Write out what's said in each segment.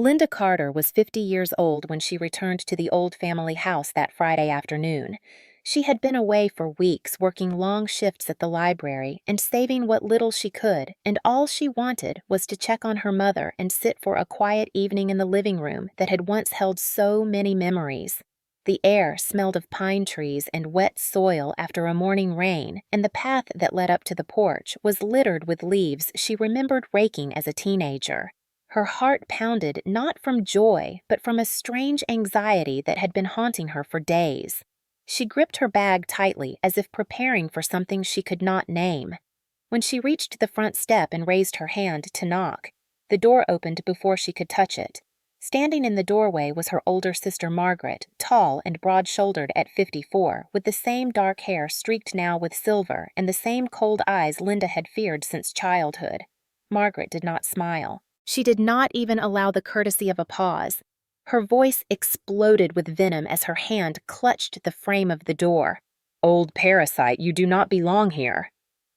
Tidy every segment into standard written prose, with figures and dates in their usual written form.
Linda Carter was 50 years old when she returned to the old family house that Friday afternoon. She had been away for weeks, working long shifts at the library and saving what little she could, and all she wanted was to check on her mother and sit for a quiet evening in the living room that had once held so many memories. The air smelled of pine trees and wet soil after a morning rain, and the path that led up to the porch was littered with leaves she remembered raking as a teenager. Her heart pounded not from joy, but from a strange anxiety that had been haunting her for days. She gripped her bag tightly as if preparing for something she could not name. When she reached the front step and raised her hand to knock, the door opened before she could touch it. Standing in the doorway was her older sister Margaret, tall and broad-shouldered at 54, with the same dark hair streaked now with silver and the same cold eyes Linda had feared since childhood. Margaret did not smile. She did not even allow the courtesy of a pause. Her voice exploded with venom as her hand clutched the frame of the door. "Old parasite, you do not belong here."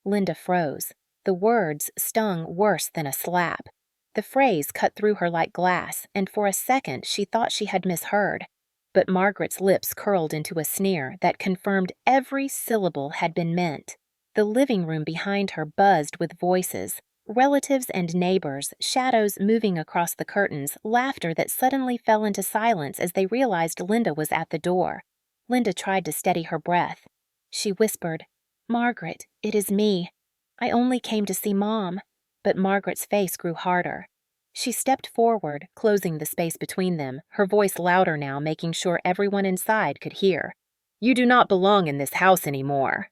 Linda froze. The words stung worse than a slap. The phrase cut through her like glass, and for a second she thought she had misheard. But Margaret's lips curled into a sneer that confirmed every syllable had been meant. The living room behind her buzzed with voices. Relatives and neighbors, shadows moving across the curtains, laughter that suddenly fell into silence as they realized Linda was at the door. Linda tried to steady her breath. She whispered, "Margaret, it is me. I only came to see Mom." But Margaret's face grew harder. She stepped forward, closing the space between them, her voice louder now, making sure everyone inside could hear. "You do not belong in this house anymore."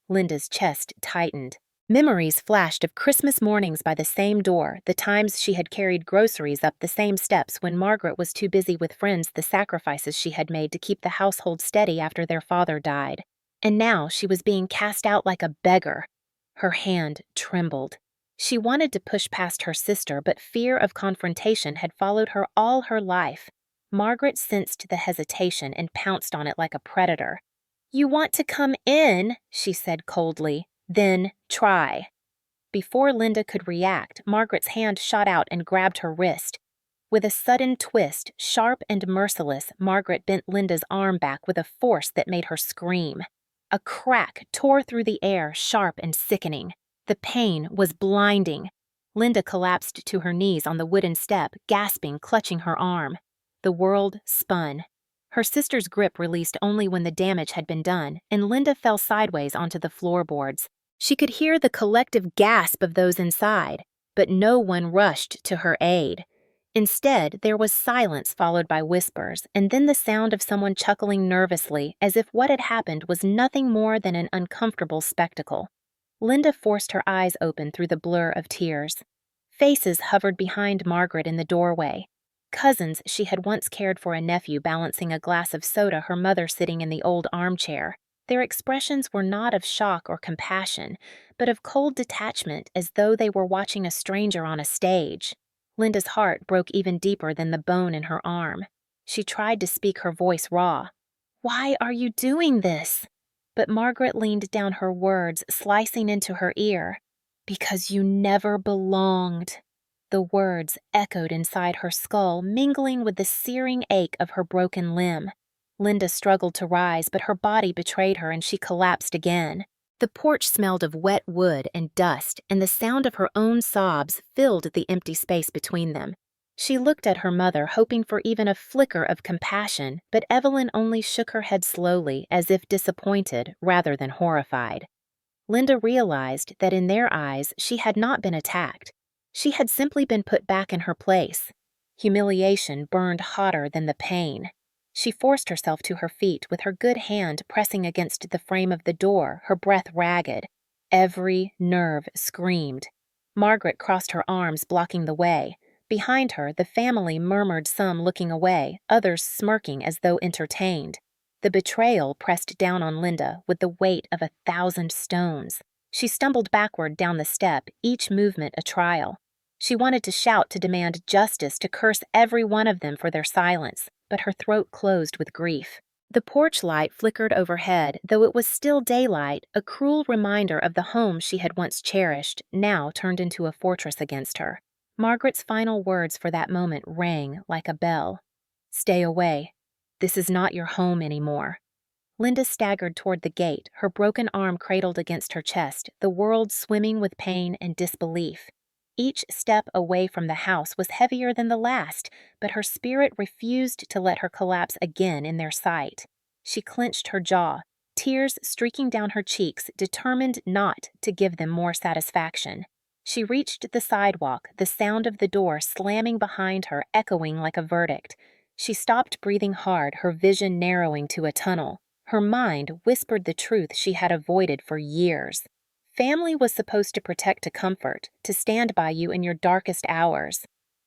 Linda's chest tightened. Memories flashed of Christmas mornings by the same door, the times she had carried groceries up the same steps when Margaret was too busy with friends, the sacrifices she had made to keep the household steady after their father died. And now she was being cast out like a beggar. Her hand trembled. She wanted to push past her sister, but fear of confrontation had followed her all her life. Margaret sensed the hesitation and pounced on it like a predator. "You want to come in," she said coldly. "Then try." Before Linda could react, Margaret's hand shot out and grabbed her wrist. With a sudden twist, sharp and merciless, Margaret bent Linda's arm back with a force that made her scream. A crack tore through the air, sharp and sickening. The pain was blinding. Linda collapsed to her knees on the wooden step, gasping, clutching her arm. The world spun. Her sister's grip released only when the damage had been done, and Linda fell sideways onto the floorboards. She could hear the collective gasp of those inside, but no one rushed to her aid. Instead, there was silence followed by whispers, and then the sound of someone chuckling nervously as if what had happened was nothing more than an uncomfortable spectacle. Linda forced her eyes open through the blur of tears. Faces hovered behind Margaret in the doorway. Cousins she had once cared for, a nephew balancing a glass of soda, her mother sitting in the old armchair. Their expressions were not of shock or compassion, but of cold detachment, as though they were watching a stranger on a stage. Linda's heart broke even deeper than the bone in her arm. She tried to speak, her voice raw. "Why are you doing this?" But Margaret leaned down, her words slicing into her ear. "Because you never belonged." The words echoed inside her skull, mingling with the searing ache of her broken limb. Linda struggled to rise, but her body betrayed her and she collapsed again. The porch smelled of wet wood and dust, and the sound of her own sobs filled the empty space between them. She looked at her mother, hoping for even a flicker of compassion, but Evelyn only shook her head slowly, as if disappointed rather than horrified. Linda realized that in their eyes she had not been attacked. She had simply been put back in her place. Humiliation burned hotter than the pain. She forced herself to her feet, with her good hand pressing against the frame of the door, her breath ragged. Every nerve screamed. Margaret crossed her arms, blocking the way. Behind her, the family murmured, some looking away, others smirking as though entertained. The betrayal pressed down on Linda with the weight of 1,000 stones. She stumbled backward down the step, each movement a trial. She wanted to shout, to demand justice, to curse every one of them for their silence, but her throat closed with grief. The porch light flickered overhead, though it was still daylight, a cruel reminder of the home she had once cherished, now turned into a fortress against her. Margaret's final words for that moment rang like a bell. "Stay away. This is not your home anymore." Linda staggered toward the gate, her broken arm cradled against her chest, the world swimming with pain and disbelief. Each step away from the house was heavier than the last, but her spirit refused to let her collapse again in their sight. She clenched her jaw, tears streaking down her cheeks, determined not to give them more satisfaction. She reached the sidewalk, the sound of the door slamming behind her echoing like a verdict. She stopped breathing hard, her vision narrowing to a tunnel. Her mind whispered the truth she had avoided for years. Family was supposed to protect, to comfort, to stand by you in your darkest hours.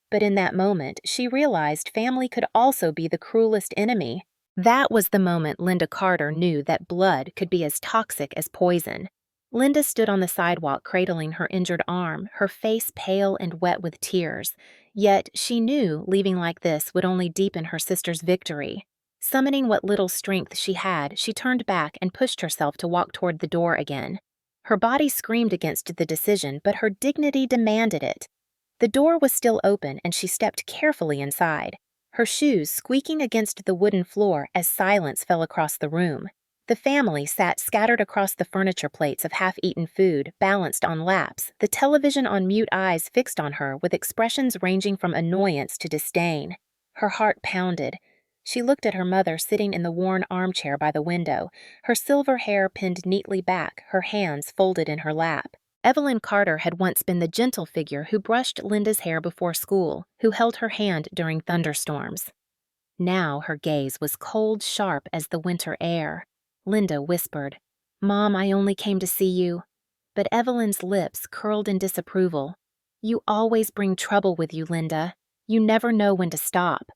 But in that moment, she realized family could also be the cruelest enemy. That was the moment Linda Carter knew that blood could be as toxic as poison. Linda stood on the sidewalk cradling her injured arm, her face pale and wet with tears. Yet she knew leaving like this would only deepen her sister's victory. Summoning what little strength she had, she turned back and pushed herself to walk toward the door again. Her body screamed against the decision, but her dignity demanded it. The door was still open, and she stepped carefully inside, her shoes squeaking against the wooden floor as silence fell across the room. The family sat scattered across the furniture, plates of half-eaten food balanced on laps, the television on mute, eyes fixed on her with expressions ranging from annoyance to disdain. Her heart pounded. She looked at her mother sitting in the worn armchair by the window, her silver hair pinned neatly back, her hands folded in her lap. Evelyn Carter had once been the gentle figure who brushed Linda's hair before school, who held her hand during thunderstorms. Now her gaze was cold, sharp as the winter air. Linda whispered, "Mom, I only came to see you." But Evelyn's lips curled in disapproval. "You always bring trouble with you, Linda. You never know when to stop."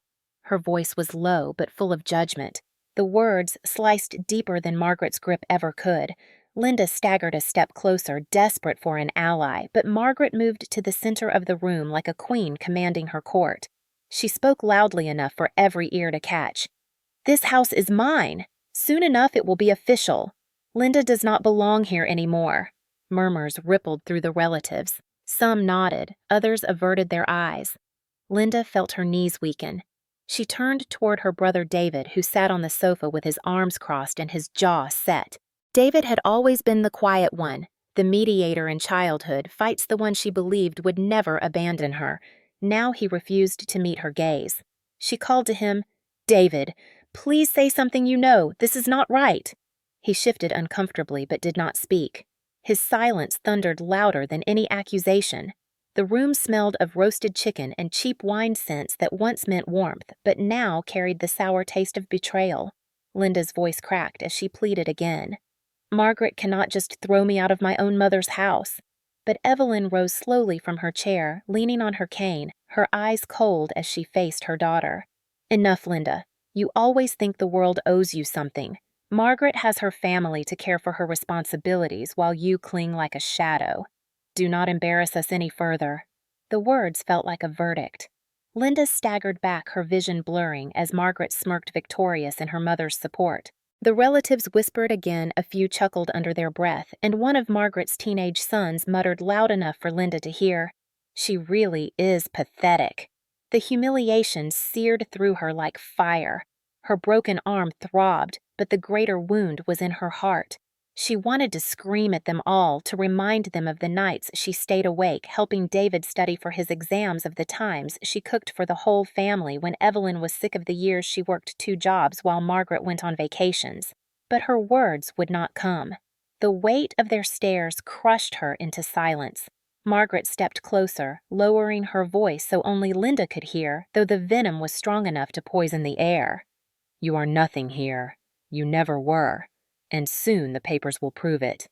Her voice was low but full of judgment. The words sliced deeper than Margaret's grip ever could. Linda staggered a step closer, desperate for an ally, but Margaret moved to the center of the room like a queen commanding her court. She spoke loudly enough for every ear to catch. "This house is mine. Soon enough it will be official. Linda does not belong here anymore." Murmurs rippled through the relatives. Some nodded, others averted their eyes. Linda felt her knees weaken. She turned toward her brother David, who sat on the sofa with his arms crossed and his jaw set. David had always been the quiet one, the mediator in childhood, fights the one she believed would never abandon her. Now he refused to meet her gaze. She called to him, "David, please say something you know. This is not right." He shifted uncomfortably but did not speak. His silence thundered louder than any accusation. The room smelled of roasted chicken and cheap wine scents that once meant warmth, but now carried the sour taste of betrayal. Linda's voice cracked as she pleaded again. "Margaret cannot just throw me out of my own mother's house." But Evelyn rose slowly from her chair, leaning on her cane, her eyes cold as she faced her daughter. "Enough, Linda. You always think the world owes you something. Margaret has her family to care for her responsibilities while you cling like a shadow. Do not embarrass us any further." The words felt like a verdict. Linda staggered back, her vision blurring, as Margaret smirked victorious in her mother's support. The relatives whispered again, a few chuckled under their breath, and one of Margaret's teenage sons muttered loud enough for Linda to hear, "She really is pathetic." The humiliation seared through her like fire. Her broken arm throbbed, but the greater wound was in her heart. She wanted to scream at them all, to remind them of the nights she stayed awake helping David study for his exams, of the times she cooked for the whole family when Evelyn was sick, of the years she worked 2 jobs while Margaret went on vacations. But her words would not come. The weight of their stares crushed her into silence. Margaret stepped closer, lowering her voice so only Linda could hear, though the venom was strong enough to poison the air. "You are nothing here. You never were. And soon the papers will prove it."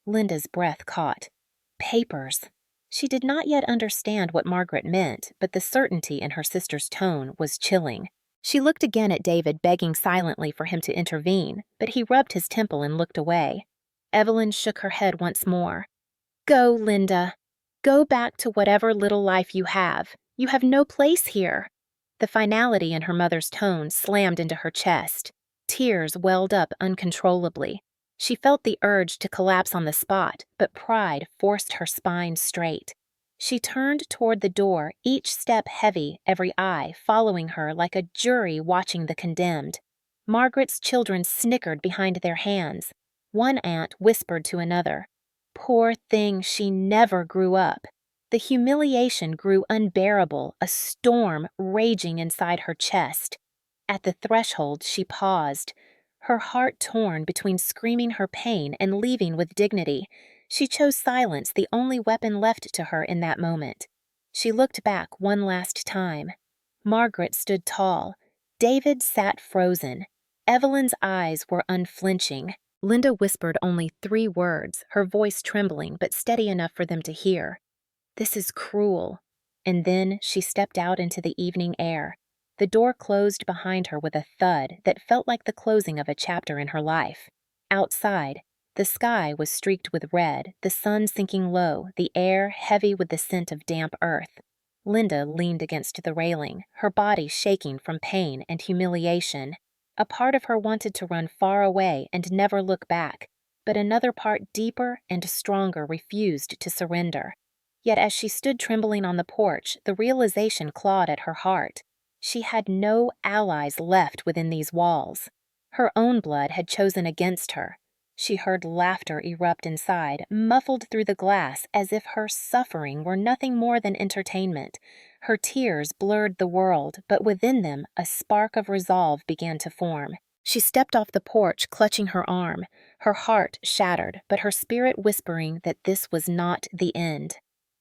Linda's breath caught. Papers. She did not yet understand what Margaret meant, but the certainty in her sister's tone was chilling. She looked again at David, begging silently for him to intervene, but he rubbed his temple and looked away. Evelyn shook her head once more. "Go, Linda. Go back to whatever little life you have. You have no place here." The finality in her mother's tone slammed into her chest. Tears welled up uncontrollably. She felt the urge to collapse on the spot, but pride forced her spine straight. She turned toward the door, each step heavy, every eye following her like a jury watching the condemned. Margaret's children snickered behind their hands. One aunt whispered to another, "Poor thing, she never grew up." The humiliation grew unbearable, a storm raging inside her chest. At the threshold, she paused, her heart torn between screaming her pain and leaving with dignity. She chose silence, the only weapon left to her in that moment. She looked back one last time. Margaret stood tall. David sat frozen. Evelyn's eyes were unflinching. Linda whispered only 3 words, her voice trembling but steady enough for them to hear. "This is cruel." And then she stepped out into the evening air. The door closed behind her with a thud that felt like the closing of a chapter in her life. Outside, the sky was streaked with red, the sun sinking low, the air heavy with the scent of damp earth. Linda leaned against the railing, her body shaking from pain and humiliation. A part of her wanted to run far away and never look back, but another part deeper and stronger refused to surrender. Yet as she stood trembling on the porch, the realization clawed at her heart. She had no allies left within these walls. Her own blood had chosen against her. She heard laughter erupt inside, muffled through the glass as if her suffering were nothing more than entertainment. Her tears blurred the world, but within them a spark of resolve began to form. She stepped off the porch, clutching her arm, her heart shattered, but her spirit whispering that this was not the end.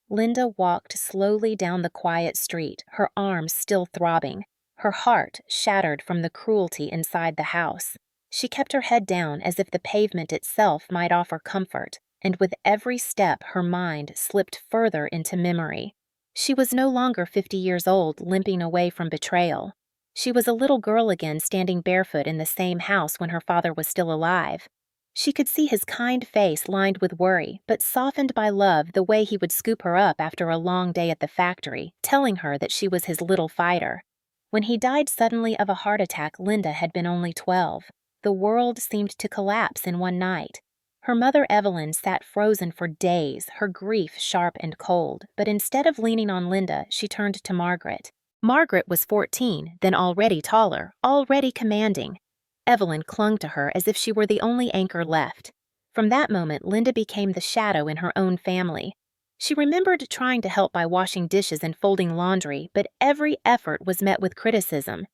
Linda walked slowly down the quiet street, her arms still throbbing, her heart shattered from the cruelty inside the house. She kept her head down as if the pavement itself might offer comfort, and with every step her mind slipped further into memory. She was no longer 50 years old, limping away from betrayal. She was a little girl again, standing barefoot in the same house when her father was still alive. She could see his kind face lined with worry, but softened by love, the way he would scoop her up after a long day at the factory, telling her that she was his little fighter. When he died suddenly of a heart attack, Linda had been only 12. The world seemed to collapse in one night. Her mother Evelyn sat frozen for days, her grief sharp and cold, but instead of leaning on Linda, she turned to Margaret. Margaret was 14, then already taller, already commanding. Evelyn clung to her as if she were the only anchor left. From that moment, Linda became the shadow in her own family. She remembered trying to help by washing dishes and folding laundry, but every effort was met with criticism.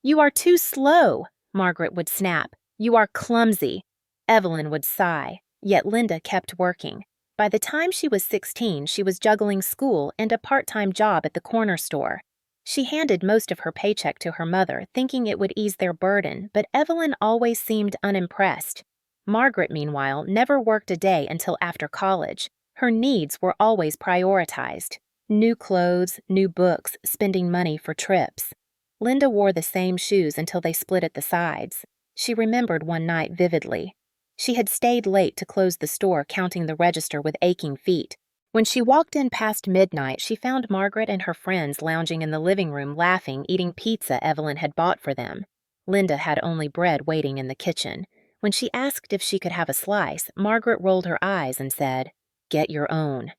"You are too slow," Margaret would snap. "You are clumsy." Evelyn would sigh, yet Linda kept working. By the time she was 16, she was juggling school and a part-time job at the corner store. She handed most of her paycheck to her mother, thinking it would ease their burden, but Evelyn always seemed unimpressed. Margaret, meanwhile, never worked a day until after college. Her needs were always prioritized. New clothes, new books, spending money for trips. Linda wore the same shoes until they split at the sides. She remembered one night vividly. She had stayed late to close the store, counting the register with aching feet. When she walked in past midnight, she found Margaret and her friends lounging in the living room laughing, eating pizza Evelyn had bought for them. Linda had only bread waiting in the kitchen. When she asked if she could have a slice, Margaret rolled her eyes and said, "Get your own."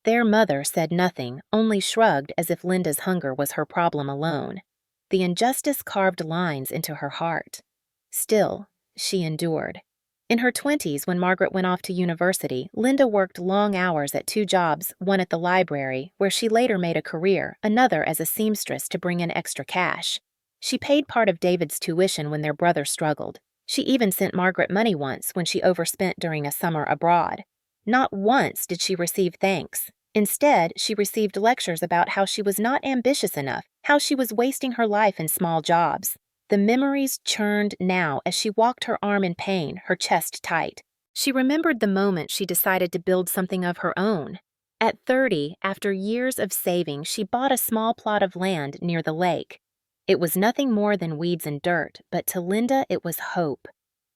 Their mother said nothing, only shrugged as if Linda's hunger was her problem alone. The injustice carved lines into her heart. Still, she endured. In her 20s, when Margaret went off to university, Linda worked long hours at 2 jobs, one at the library, where she later made a career, another as a seamstress to bring in extra cash. She paid part of David's tuition when their brother struggled. She even sent Margaret money once when she overspent during a summer abroad. Not once did she receive thanks. Instead, she received lectures about how she was not ambitious enough, how she was wasting her life in small jobs. The memories churned now as she walked her arm in pain, her chest tight. She remembered the moment she decided to build something of her own. At 30, after years of saving, she bought a small plot of land near the lake. It was nothing more than weeds and dirt, but to Linda it was hope.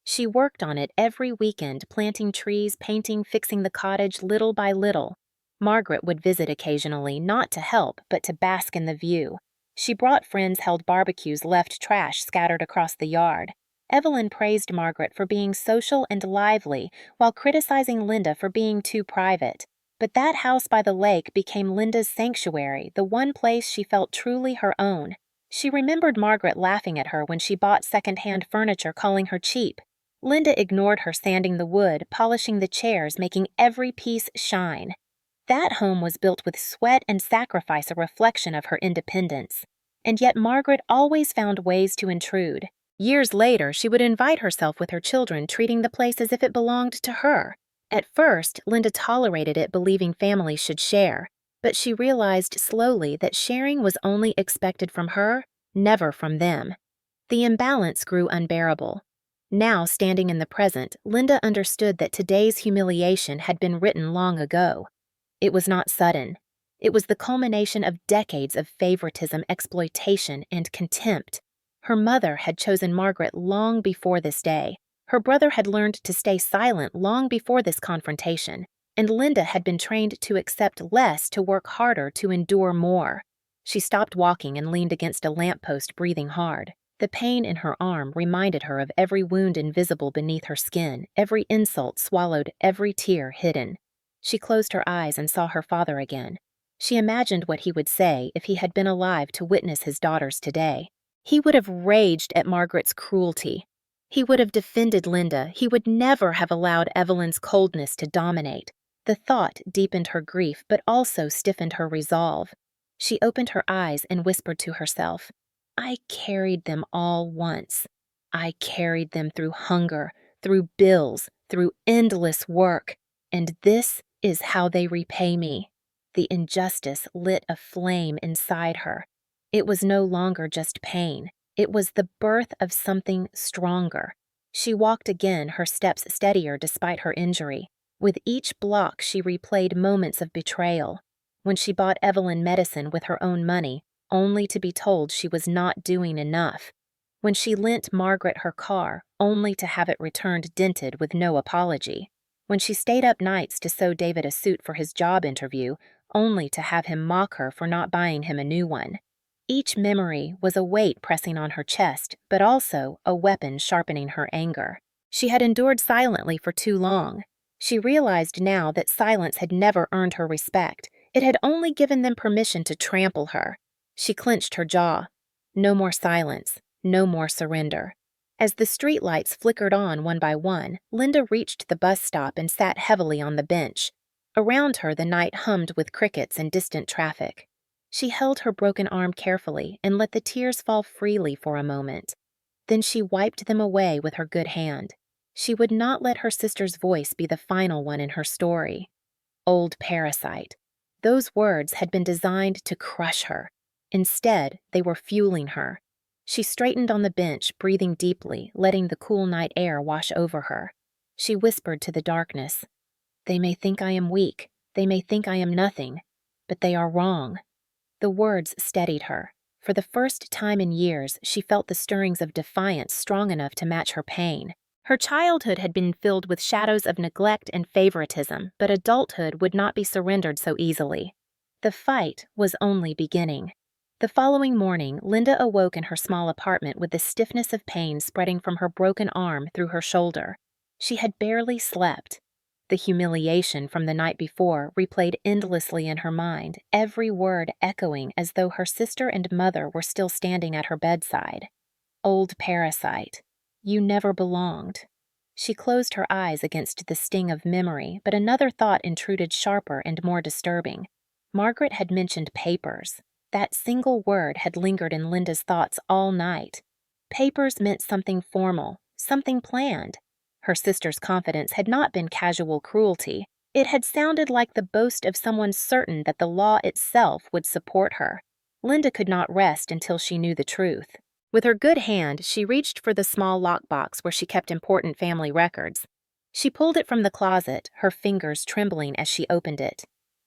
She worked on it every weekend, planting trees, painting, fixing the cottage little by little. Margaret would visit occasionally, not to help, but to bask in the view. She brought friends, held barbecues, left trash scattered across the yard. Evelyn praised Margaret for being social and lively, while criticizing Linda for being too private. But that house by the lake became Linda's sanctuary, the one place she felt truly her own. She remembered Margaret laughing at her when she bought second-hand furniture, calling her cheap. Linda ignored her, sanding the wood, polishing the chairs, making every piece shine. That home was built with sweat and sacrifice, a reflection of her independence. And yet Margaret always found ways to intrude. Years later, she would invite herself with her children, treating the place as if it belonged to her. At first, Linda tolerated it, believing families should share. But she realized slowly that sharing was only expected from her, never from them. The imbalance grew unbearable. Now, standing in the present, Linda understood that today's humiliation had been written long ago. It was not sudden. It was the culmination of decades of favoritism, exploitation, and contempt. Her mother had chosen Margaret long before this day. Her brother had learned to stay silent long before this confrontation, and Linda had been trained to accept less, to work harder, to endure more. She stopped walking and leaned against a lamppost, breathing hard. The pain in her arm reminded her of every wound invisible beneath her skin, every insult swallowed, every tear hidden. She closed her eyes and saw her father again. She imagined what he would say if he had been alive to witness his daughters today. He would have raged at Margaret's cruelty. He would have defended Linda. He would never have allowed Evelyn's coldness to dominate. The thought deepened her grief, but also stiffened her resolve. She opened her eyes and whispered to herself, "I carried them all once. I carried them through hunger, through bills, through endless work, and this is how they repay me." The injustice lit a flame inside her. It was no longer just pain. It was the birth of something stronger. She walked again, her steps steadier despite her injury. With each block, she replayed moments of betrayal. When she bought Evelyn medicine with her own money, only to be told she was not doing enough. When she lent Margaret her car, only to have it returned dented with no apology. When she stayed up nights to sew David a suit for his job interview, only to have him mock her for not buying him a new one. Each memory was a weight pressing on her chest, but also a weapon sharpening her anger. She had endured silently for too long. She realized now that silence had never earned her respect. It had only given them permission to trample her. She clenched her jaw. No more silence, no more surrender. As the streetlights flickered on one by one, Linda reached the bus stop and sat heavily on the bench. Around her, the night hummed with crickets and distant traffic. She held her broken arm carefully and let the tears fall freely for a moment. Then she wiped them away with her good hand. She would not let her sister's voice be the final one in her story. Old Parasite. Those words had been designed to crush her. Instead, they were fueling her. She straightened on the bench, breathing deeply, letting the cool night air wash over her. She whispered to the darkness, "They may think I am weak. They may think I am nothing. But they are wrong." The words steadied her. For the first time in years, she felt the stirrings of defiance strong enough to match her pain. Her childhood had been filled with shadows of neglect and favoritism, but adulthood would not be surrendered so easily. The fight was only beginning. The following morning, Linda awoke in her small apartment with the stiffness of pain spreading from her broken arm through her shoulder. She had barely slept. The humiliation from the night before replayed endlessly in her mind, every word echoing as though her sister and mother were still standing at her bedside. Old Parasite. You never belonged. She closed her eyes against the sting of memory, but another thought intruded, sharper and more disturbing. Margaret had mentioned papers. That single word had lingered in Linda's thoughts all night. Papers meant something formal, something planned. Her sister's confidence had not been casual cruelty. It had sounded like the boast of someone certain that the law itself would support her. Linda could not rest until she knew the truth. With her good hand, she reached for the small lockbox where she kept important family records. She pulled it from the closet, her fingers trembling as she opened it.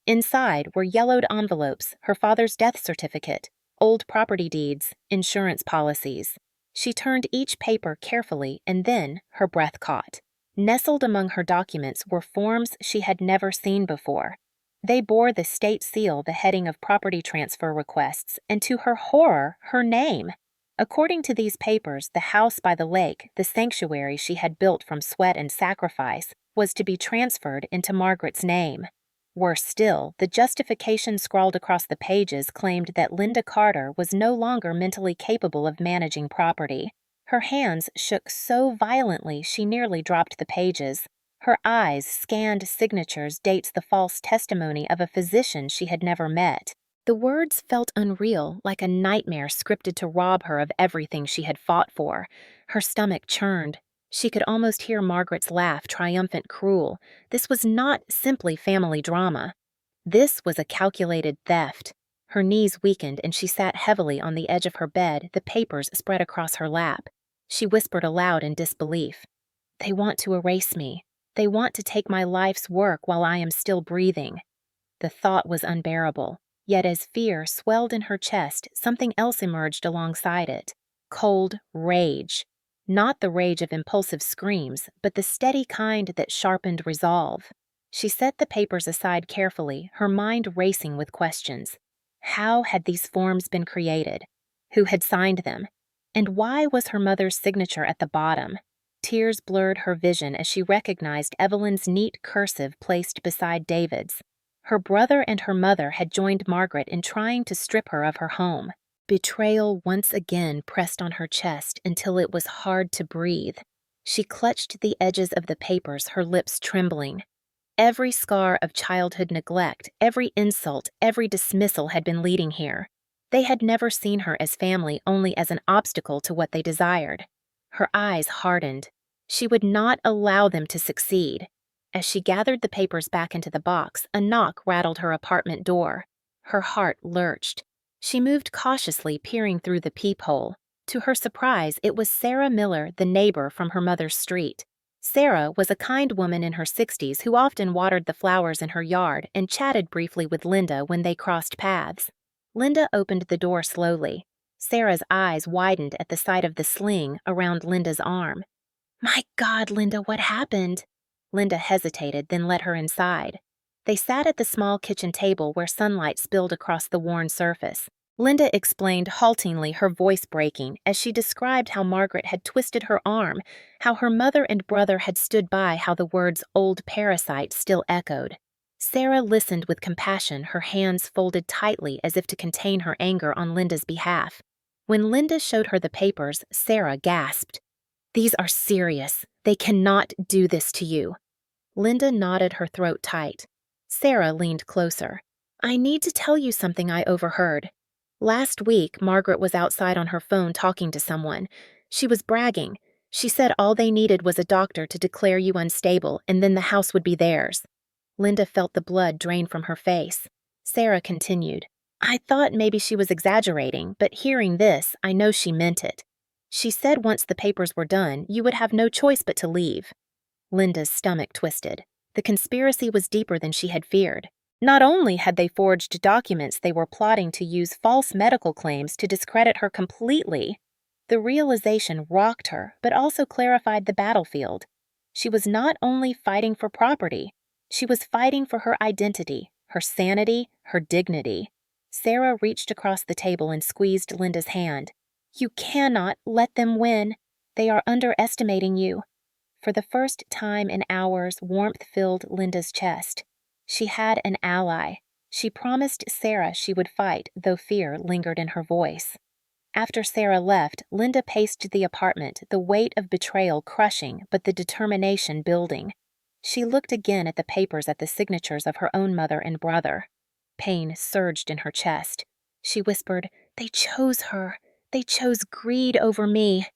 Inside were yellowed envelopes, her father's death certificate, old property deeds, insurance policies. She turned each paper carefully, and then her breath caught. Nestled among her documents were forms she had never seen before. They bore the state seal, the heading of property transfer requests, and to her horror, her name. According to these papers, the house by the lake, the sanctuary she had built from sweat and sacrifice, was to be transferred into Margaret's name. Worse still, the justification scrawled across the pages claimed that Linda Carter was no longer mentally capable of managing property. Her hands shook so violently she nearly dropped the pages. Her eyes scanned signatures, dates, the false testimony of a physician she had never met. The words felt unreal, like a nightmare scripted to rob her of everything she had fought for. Her stomach churned. She could almost hear Margaret's laugh, triumphant, cruel. This was not simply family drama. This was a calculated theft. Her knees weakened and she sat heavily on the edge of her bed, the papers spread across her lap. She whispered aloud in disbelief. "They want to erase me. They want to take my life's work while I am still breathing." The thought was unbearable, yet as fear swelled in her chest, something else emerged alongside it. Cold rage. Not the rage of impulsive screams, but the steady kind that sharpened resolve. She set the papers aside carefully, her mind racing with questions. How had these forms been created? Who had signed them? And why was her mother's signature at the bottom? Tears blurred her vision as she recognized Evelyn's neat cursive placed beside David's. Her brother and her mother had joined Margaret in trying to strip her of her home. Betrayal once again pressed on her chest until it was hard to breathe. She clutched the edges of the papers, her lips trembling. Every scar of childhood neglect, every insult, every dismissal had been leading here. They had never seen her as family, only as an obstacle to what they desired. Her eyes hardened. She would not allow them to succeed. As she gathered the papers back into the box, a knock rattled her apartment door. Her heart lurched. She moved cautiously, peering through the peephole. To her surprise, it was Sarah Miller, the neighbor from her mother's street. Sarah was a kind woman in her 60s who often watered the flowers in her yard and chatted briefly with Linda when they crossed paths. Linda opened the door slowly. Sarah's eyes widened at the sight of the sling around Linda's arm. "My God, Linda, what happened?" Linda hesitated, then let her inside. They sat at the small kitchen table where sunlight spilled across the worn surface. Linda explained haltingly, her voice breaking, as she described how Margaret had twisted her arm, how her mother and brother had stood by, how the words "old parasite" still echoed. Sarah listened with compassion, her hands folded tightly as if to contain her anger on Linda's behalf. When Linda showed her the papers, Sarah gasped. "These are serious. They cannot do this to you." Linda knotted her throat tight. Sarah leaned closer. "I need to tell you something I overheard. Last week, Margaret was outside on her phone talking to someone. She was bragging. She said all they needed was a doctor to declare you unstable, and then the house would be theirs." Linda felt the blood drain from her face. Sarah continued. "I thought maybe she was exaggerating, but hearing this, I know she meant it. She said once the papers were done, you would have no choice but to leave." Linda's stomach twisted. The conspiracy was deeper than she had feared. Not only had they forged documents, they were plotting to use false medical claims to discredit her completely. The realization rocked her, but also clarified the battlefield. She was not only fighting for property, she was fighting for her identity, her sanity, her dignity. Sarah reached across the table and squeezed Linda's hand. "You cannot let them win. They are underestimating you." For the first time in hours, warmth filled Linda's chest. She had an ally. She promised Sarah she would fight, though fear lingered in her voice. After Sarah left, Linda paced the apartment, the weight of betrayal crushing, but the determination building. She looked again at the papers, at the signatures of her own mother and brother. Pain surged in her chest. She whispered, "They chose her. They chose greed over me."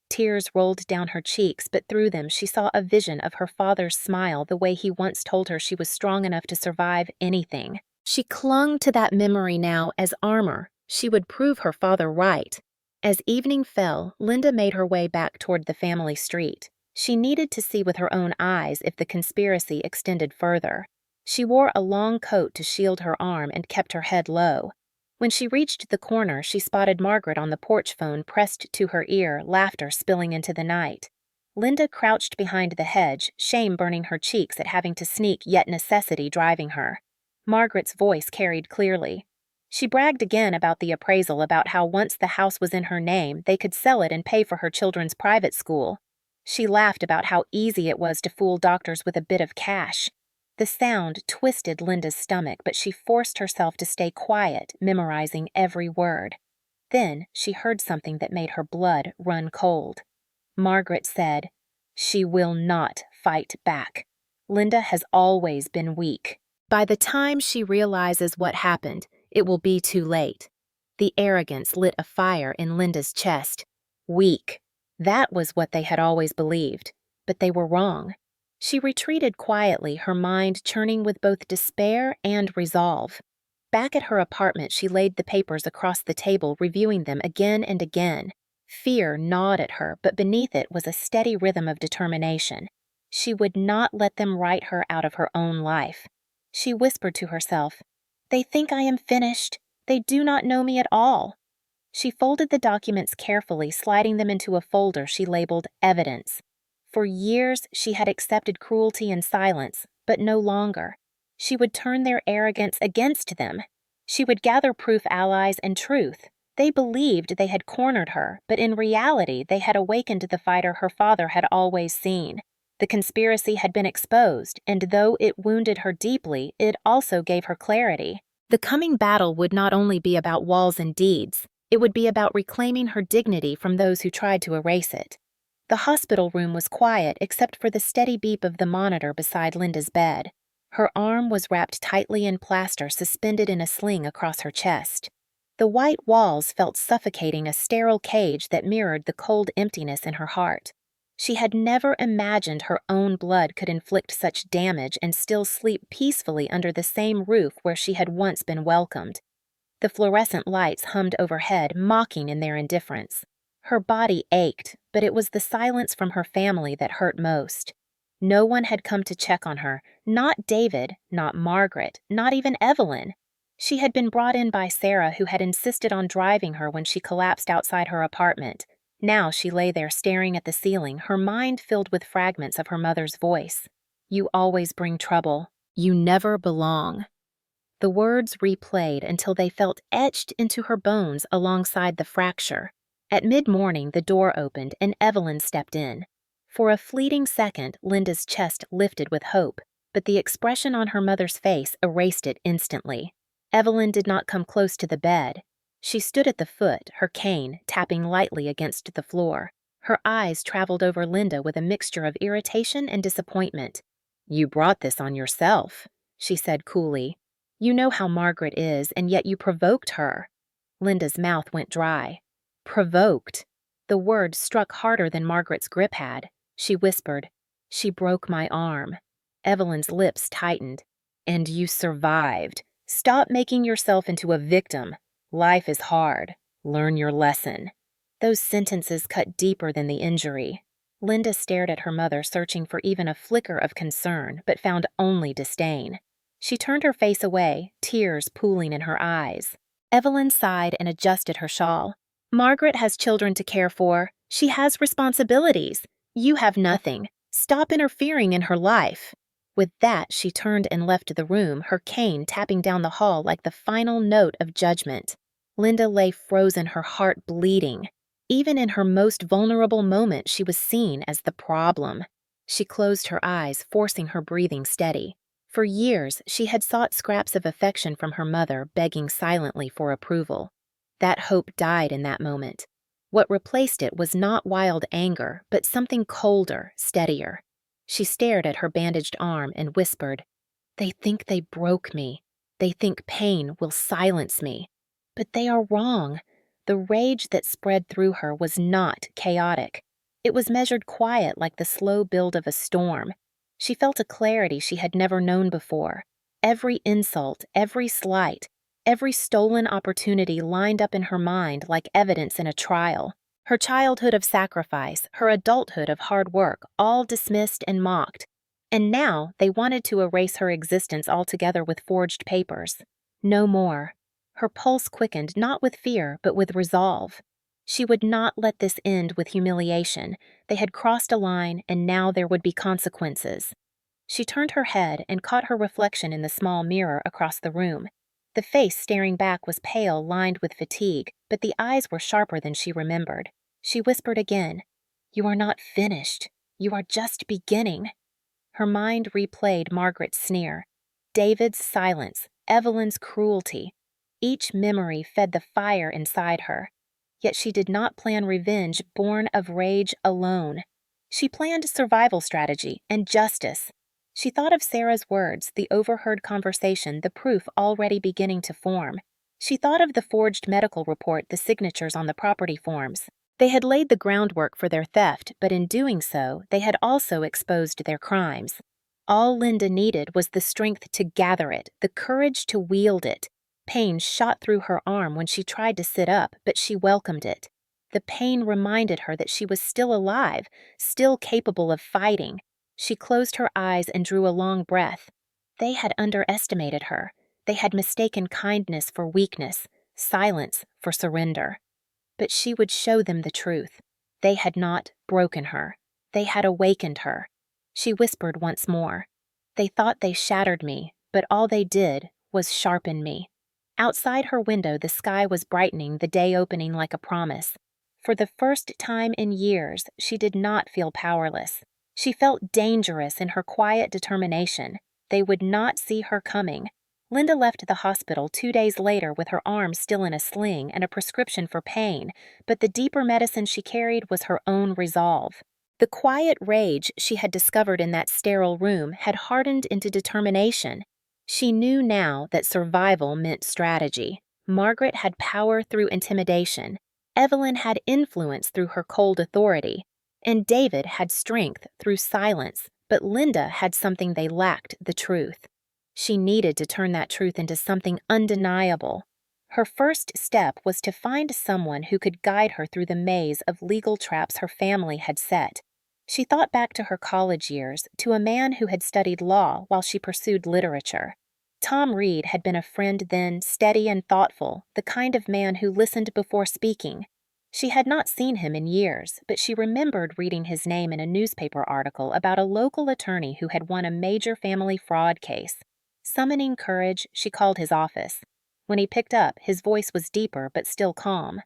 Tears rolled down her cheeks, but through them she saw a vision of her father's smile, the way he once told her she was strong enough to survive anything. She clung to that memory now as armor. She would prove her father right. As evening fell, Linda made her way back toward the family street. She needed to see with her own eyes if the conspiracy extended further. She wore a long coat to shield her arm and kept her head low. When she reached the corner, she spotted Margaret on the porch phone pressed to her ear, laughter spilling into the night. Linda crouched behind the hedge, shame burning her cheeks at having to sneak, yet necessity driving her. Margaret's voice carried clearly. She bragged again about the appraisal, about how once the house was in her name, they could sell it and pay for her children's private school. She laughed about how easy it was to fool doctors with a bit of cash. The sound twisted Linda's stomach, but she forced herself to stay quiet, memorizing every word. Then she heard something that made her blood run cold. Margaret said, "She will not fight back. Linda has always been weak. By the time she realizes what happened, it will be too late." The arrogance lit a fire in Linda's chest. Weak. That was what they had always believed. But they were wrong. She retreated quietly, her mind churning with both despair and resolve. Back at her apartment, she laid the papers across the table, reviewing them again and again. Fear gnawed at her, but beneath it was a steady rhythm of determination. She would not let them write her out of her own life. She whispered to herself, "They think I am finished. They do not know me at all." She folded the documents carefully, sliding them into a folder she labeled Evidence. For years, she had accepted cruelty in silence, but no longer. She would turn their arrogance against them. She would gather proof allies and truth. They believed they had cornered her, but in reality, they had awakened the fighter her father had always seen. The conspiracy had been exposed, and though it wounded her deeply, it also gave her clarity. The coming battle would not only be about walls and deeds, it would be about reclaiming her dignity from those who tried to erase it. The hospital room was quiet except for the steady beep of the monitor beside Linda's bed. Her arm was wrapped tightly in plaster suspended in a sling across her chest. The white walls felt suffocating, a sterile cage that mirrored the cold emptiness in her heart. She had never imagined her own blood could inflict such damage and still sleep peacefully under the same roof where she had once been welcomed. The fluorescent lights hummed overhead, mocking in their indifference. Her body ached, but it was the silence from her family that hurt most. No one had come to check on her, not David, not Margaret, not even Evelyn. She had been brought in by Sarah, who had insisted on driving her when she collapsed outside her apartment. Now she lay there staring at the ceiling, her mind filled with fragments of her mother's voice. "You always bring trouble. You never belong." The words replayed until they felt etched into her bones alongside the fracture. At mid-morning, the door opened and Evelyn stepped in. For a fleeting second, Linda's chest lifted with hope, but the expression on her mother's face erased it instantly. Evelyn did not come close to the bed. She stood at the foot, her cane tapping lightly against the floor. Her eyes traveled over Linda with a mixture of irritation and disappointment. "You brought this on yourself," she said coolly. "You know how Margaret is, and yet you provoked her." Linda's mouth went dry. Provoked. The word struck harder than Margaret's grip had. She whispered, "She broke my arm." Evelyn's lips tightened. "And you survived. Stop making yourself into a victim. Life is hard. Learn your lesson." Those sentences cut deeper than the injury. Linda stared at her mother, searching for even a flicker of concern, but found only disdain. She turned her face away, tears pooling in her eyes. Evelyn sighed and adjusted her shawl. "Margaret has children to care for. She has responsibilities. You have nothing. Stop interfering in her life." With that, she turned and left the room, her cane tapping down the hall like the final note of judgment. Linda lay frozen, her heart bleeding. Even in her most vulnerable moment, she was seen as the problem. She closed her eyes, forcing her breathing steady. For years, she had sought scraps of affection from her mother, begging silently for approval. That hope died in that moment. What replaced it was not wild anger, but something colder, steadier. She stared at her bandaged arm and whispered, "They think they broke me. They think pain will silence me. But they are wrong." The rage that spread through her was not chaotic. It was measured quiet like the slow build of a storm. She felt a clarity she had never known before. Every insult, every slight, every stolen opportunity lined up in her mind like evidence in a trial. Her childhood of sacrifice, her adulthood of hard work, all dismissed and mocked. And now they wanted to erase her existence altogether with forged papers. No more. Her pulse quickened, not with fear, but with resolve. She would not let this end with humiliation. They had crossed a line, and now there would be consequences. She turned her head and caught her reflection in the small mirror across the room. The face staring back was pale, lined with fatigue, but the eyes were sharper than she remembered. She whispered again, "You are not finished. You are just beginning." Her mind replayed Margaret's sneer, David's silence, Evelyn's cruelty. Each memory fed the fire inside her. Yet she did not plan revenge born of rage alone. She planned survival strategy and justice. She thought of Sarah's words, the overheard conversation, the proof already beginning to form. She thought of the forged medical report, the signatures on the property forms. They had laid the groundwork for their theft, but in doing so, they had also exposed their crimes. All Linda needed was the strength to gather it, the courage to wield it. Pain shot through her arm when she tried to sit up, but she welcomed it. The pain reminded her that she was still alive, still capable of fighting. She closed her eyes and drew a long breath. They had underestimated her. They had mistaken kindness for weakness, silence for surrender. But she would show them the truth. They had not broken her. They had awakened her. She whispered once more. They thought they shattered me, but all they did was sharpen me. Outside her window, the sky was brightening, the day opening like a promise. For the first time in years, she did not feel powerless. She felt dangerous in her quiet determination. They would not see her coming. Linda left the hospital 2 days later with her arm still in a sling and a prescription for pain, but the deeper medicine she carried was her own resolve. The quiet rage she had discovered in that sterile room had hardened into determination. She knew now that survival meant strategy. Margaret had power through intimidation. Evelyn had influence through her cold authority. And David had strength through silence, but Linda had something they lacked, the truth. She needed to turn that truth into something undeniable. Her first step was to find someone who could guide her through the maze of legal traps her family had set. She thought back to her college years, to a man who had studied law while she pursued literature. Tom Reed had been a friend then, steady and thoughtful, the kind of man who listened before speaking. She had not seen him in years, but she remembered reading his name in a newspaper article about a local attorney who had won a major family fraud case. Summoning courage, she called his office. When he picked up, his voice was deeper but still calm.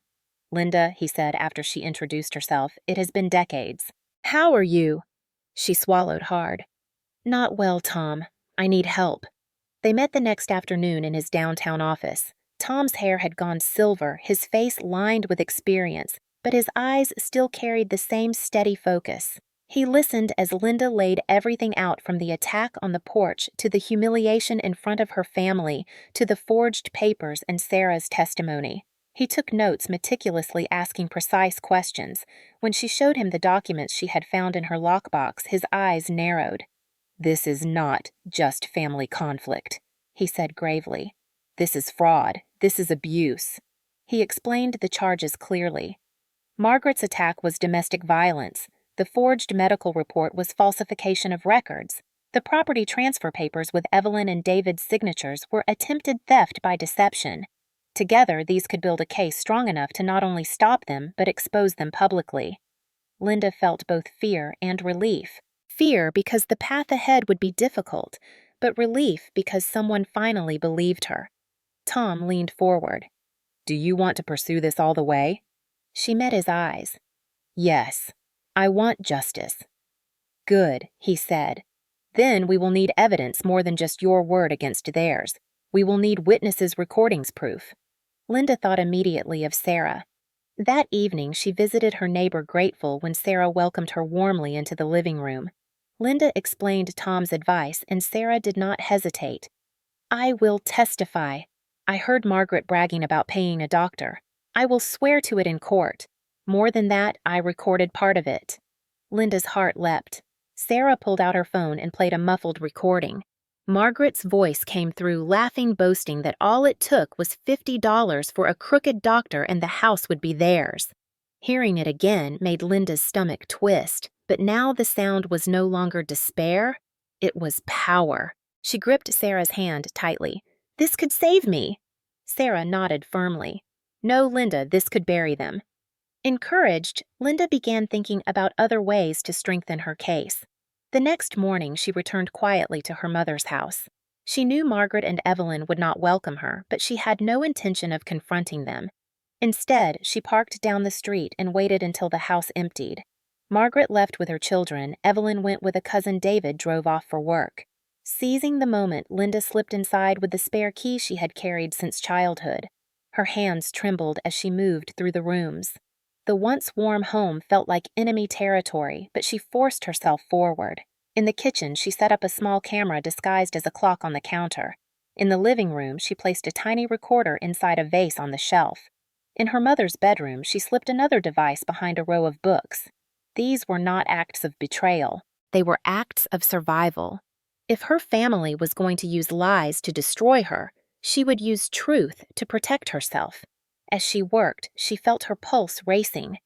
"Linda," he said after she introduced herself, "it has been decades." "How are you?" She swallowed hard. "Not well, Tom. I need help." They met the next afternoon in his downtown office. Tom's hair had gone silver, his face lined with experience, but his eyes still carried the same steady focus. He listened as Linda laid everything out, from the attack on the porch to the humiliation in front of her family to the forged papers and Sarah's testimony. He took notes, meticulously asking precise questions. When she showed him the documents she had found in her lockbox, his eyes narrowed. "This is not just family conflict," he said gravely. "This is fraud. This is abuse." He explained the charges clearly. Margaret's attack was domestic violence. The forged medical report was falsification of records. The property transfer papers with Evelyn and David's signatures were attempted theft by deception. Together, these could build a case strong enough to not only stop them, but expose them publicly. Linda felt both fear and relief. Fear because the path ahead would be difficult, but relief because someone finally believed her. Tom leaned forward. "Do you want to pursue this all the way?" She met his eyes. "Yes. I want justice." "Good," he said. "Then we will need evidence more than just your word against theirs. We will need witnesses' recordings proof." Linda thought immediately of Sarah. That evening, she visited her neighbor Grateful when Sarah welcomed her warmly into the living room. Linda explained Tom's advice, and Sarah did not hesitate. "I will testify. I heard Margaret bragging about paying a doctor. I will swear to it in court. More than that, I recorded part of it." Linda's heart leapt. Sarah pulled out her phone and played a muffled recording. Margaret's voice came through, laughing, boasting that all it took was $50 for a crooked doctor and the house would be theirs. Hearing it again made Linda's stomach twist, but now the sound was no longer despair, it was power. She gripped Sarah's hand tightly. "This could save me." Sarah nodded firmly. "No, Linda, this could bury them." Encouraged, Linda began thinking about other ways to strengthen her case. The next morning, she returned quietly to her mother's house. She knew Margaret and Evelyn would not welcome her, but she had no intention of confronting them. Instead, she parked down the street and waited until the house emptied. Margaret left with her children. Evelyn went with a cousin. David drove off for work. Seizing the moment, Linda slipped inside with the spare key she had carried since childhood. Her hands trembled as she moved through the rooms. The once warm home felt like enemy territory, but she forced herself forward. In the kitchen, she set up a small camera disguised as a clock on the counter. In the living room, she placed a tiny recorder inside a vase on the shelf. In her mother's bedroom, she slipped another device behind a row of books. These were not acts of betrayal. They were acts of survival. If her family was going to use lies to destroy her, she would use truth to protect herself. As she worked, she felt her pulse racing.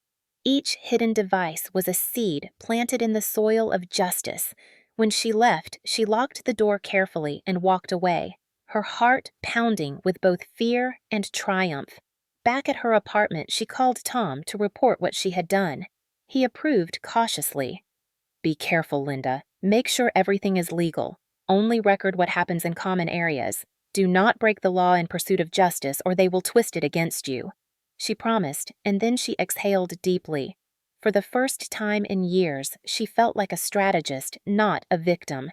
Each hidden device was a seed planted in the soil of justice. When she left, she locked the door carefully and walked away, her heart pounding with both fear and triumph. Back at her apartment, she called Tom to report what she had done. He approved cautiously. "Be careful, Linda. Make sure everything is legal. Only record what happens in common areas. Do not break the law in pursuit of justice, or they will twist it against you," she promised, and then she exhaled deeply. For the first time in years, she felt like a strategist, not a victim.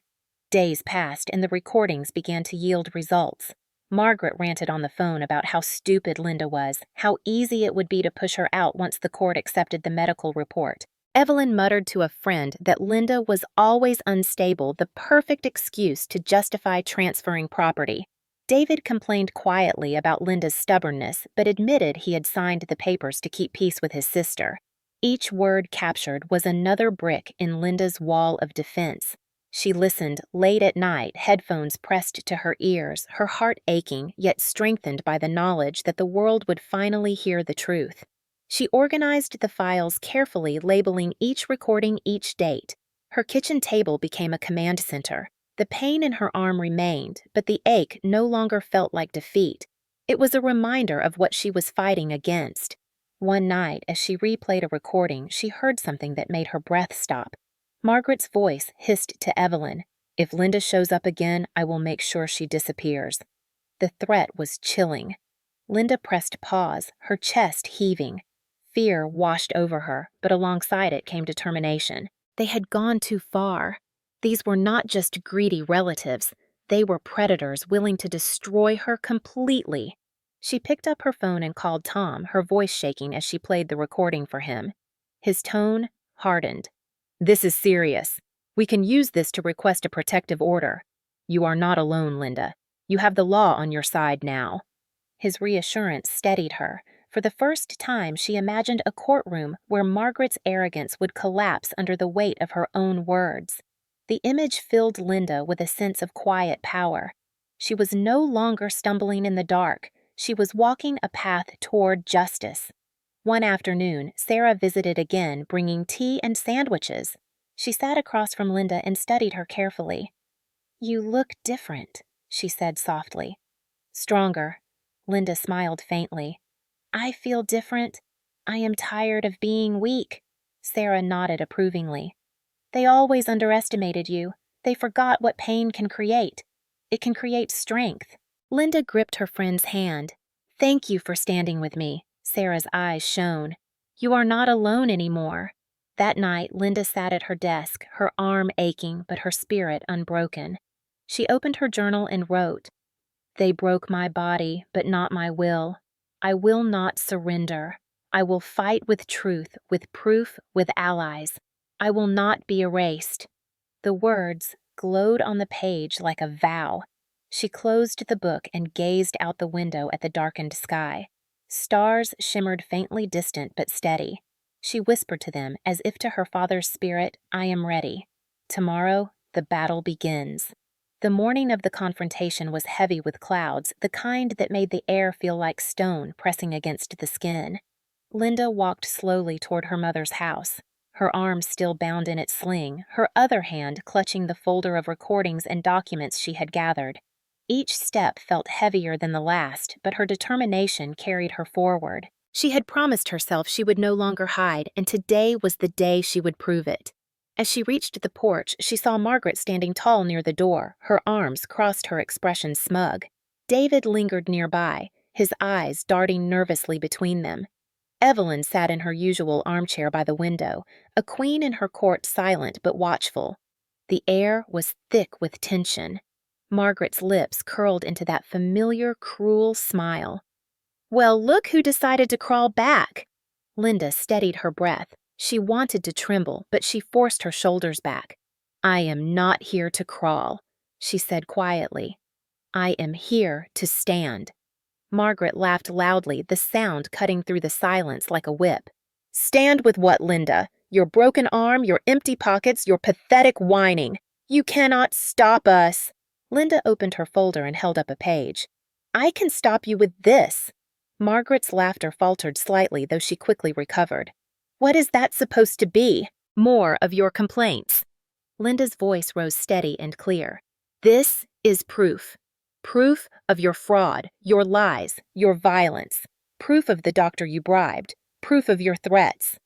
Days passed, and the recordings began to yield results. Margaret ranted on the phone about how stupid Linda was, how easy it would be to push her out once the court accepted the medical report. Evelyn muttered to a friend that Linda was always unstable, the perfect excuse to justify transferring property. David complained quietly about Linda's stubbornness, but admitted he had signed the papers to keep peace with his sister. Each word captured was another brick in Linda's wall of defense. She listened late at night, headphones pressed to her ears, her heart aching, yet strengthened by the knowledge that the world would finally hear the truth. She organized the files carefully, labeling each recording, each date. Her kitchen table became a command center. The pain in her arm remained, but the ache no longer felt like defeat. It was a reminder of what she was fighting against. One night, as she replayed a recording, she heard something that made her breath stop. Margaret's voice hissed to Evelyn, "If Linda shows up again, I will make sure she disappears." The threat was chilling. Linda pressed pause, her chest heaving. Fear washed over her, but alongside it came determination. They had gone too far. These were not just greedy relatives. They were predators willing to destroy her completely. She picked up her phone and called Tom, her voice shaking as she played the recording for him. His tone hardened. "This is serious. We can use this to request a protective order. You are not alone, Linda. You have the law on your side now." His reassurance steadied her. For the first time, she imagined a courtroom where Margaret's arrogance would collapse under the weight of her own words. The image filled Linda with a sense of quiet power. She was no longer stumbling in the dark. She was walking a path toward justice. One afternoon, Sarah visited again, bringing tea and sandwiches. She sat across from Linda and studied her carefully. "You look different," she said softly. "Stronger." Linda smiled faintly. "I feel different. I am tired of being weak." Sarah nodded approvingly. "They always underestimated you. They forgot what pain can create. It can create strength." Linda gripped her friend's hand. "Thank you for standing with me." Sarah's eyes shone. "You are not alone anymore." That night, Linda sat at her desk, her arm aching, but her spirit unbroken. She opened her journal and wrote, "They broke my body, but not my will. I will not surrender. I will fight with truth, with proof, with allies. I will not be erased." The words glowed on the page like a vow. She closed the book and gazed out the window at the darkened sky. Stars shimmered faintly distant but steady. She whispered to them as if to her father's spirit, "I am ready. Tomorrow, the battle begins." The morning of the confrontation was heavy with clouds, the kind that made the air feel like stone pressing against the skin. Linda walked slowly toward her mother's house, her arm still bound in its sling, her other hand clutching the folder of recordings and documents she had gathered. Each step felt heavier than the last, but her determination carried her forward. She had promised herself she would no longer hide, and today was the day she would prove it. As she reached the porch, she saw Margaret standing tall near the door, her arms crossed, her expression smug. David lingered nearby, his eyes darting nervously between them. Evelyn sat in her usual armchair by the window, a queen in her court, silent but watchful. The air was thick with tension. Margaret's lips curled into that familiar, cruel smile. "Well, look who decided to crawl back." Linda steadied her breath. She wanted to tremble, but she forced her shoulders back. "I am not here to crawl," she said quietly. "I am here to stand." Margaret laughed loudly, the sound cutting through the silence like a whip. "Stand with what, Linda? Your broken arm, your empty pockets, your pathetic whining. You cannot stop us." Linda opened her folder and held up a page. "I can stop you with this." Margaret's laughter faltered slightly, though she quickly recovered. "What is that supposed to be? More of your complaints." Linda's voice rose steady and clear. "This is proof. Proof of your fraud, your lies, your violence. Proof of the doctor you bribed. Proof of your threats."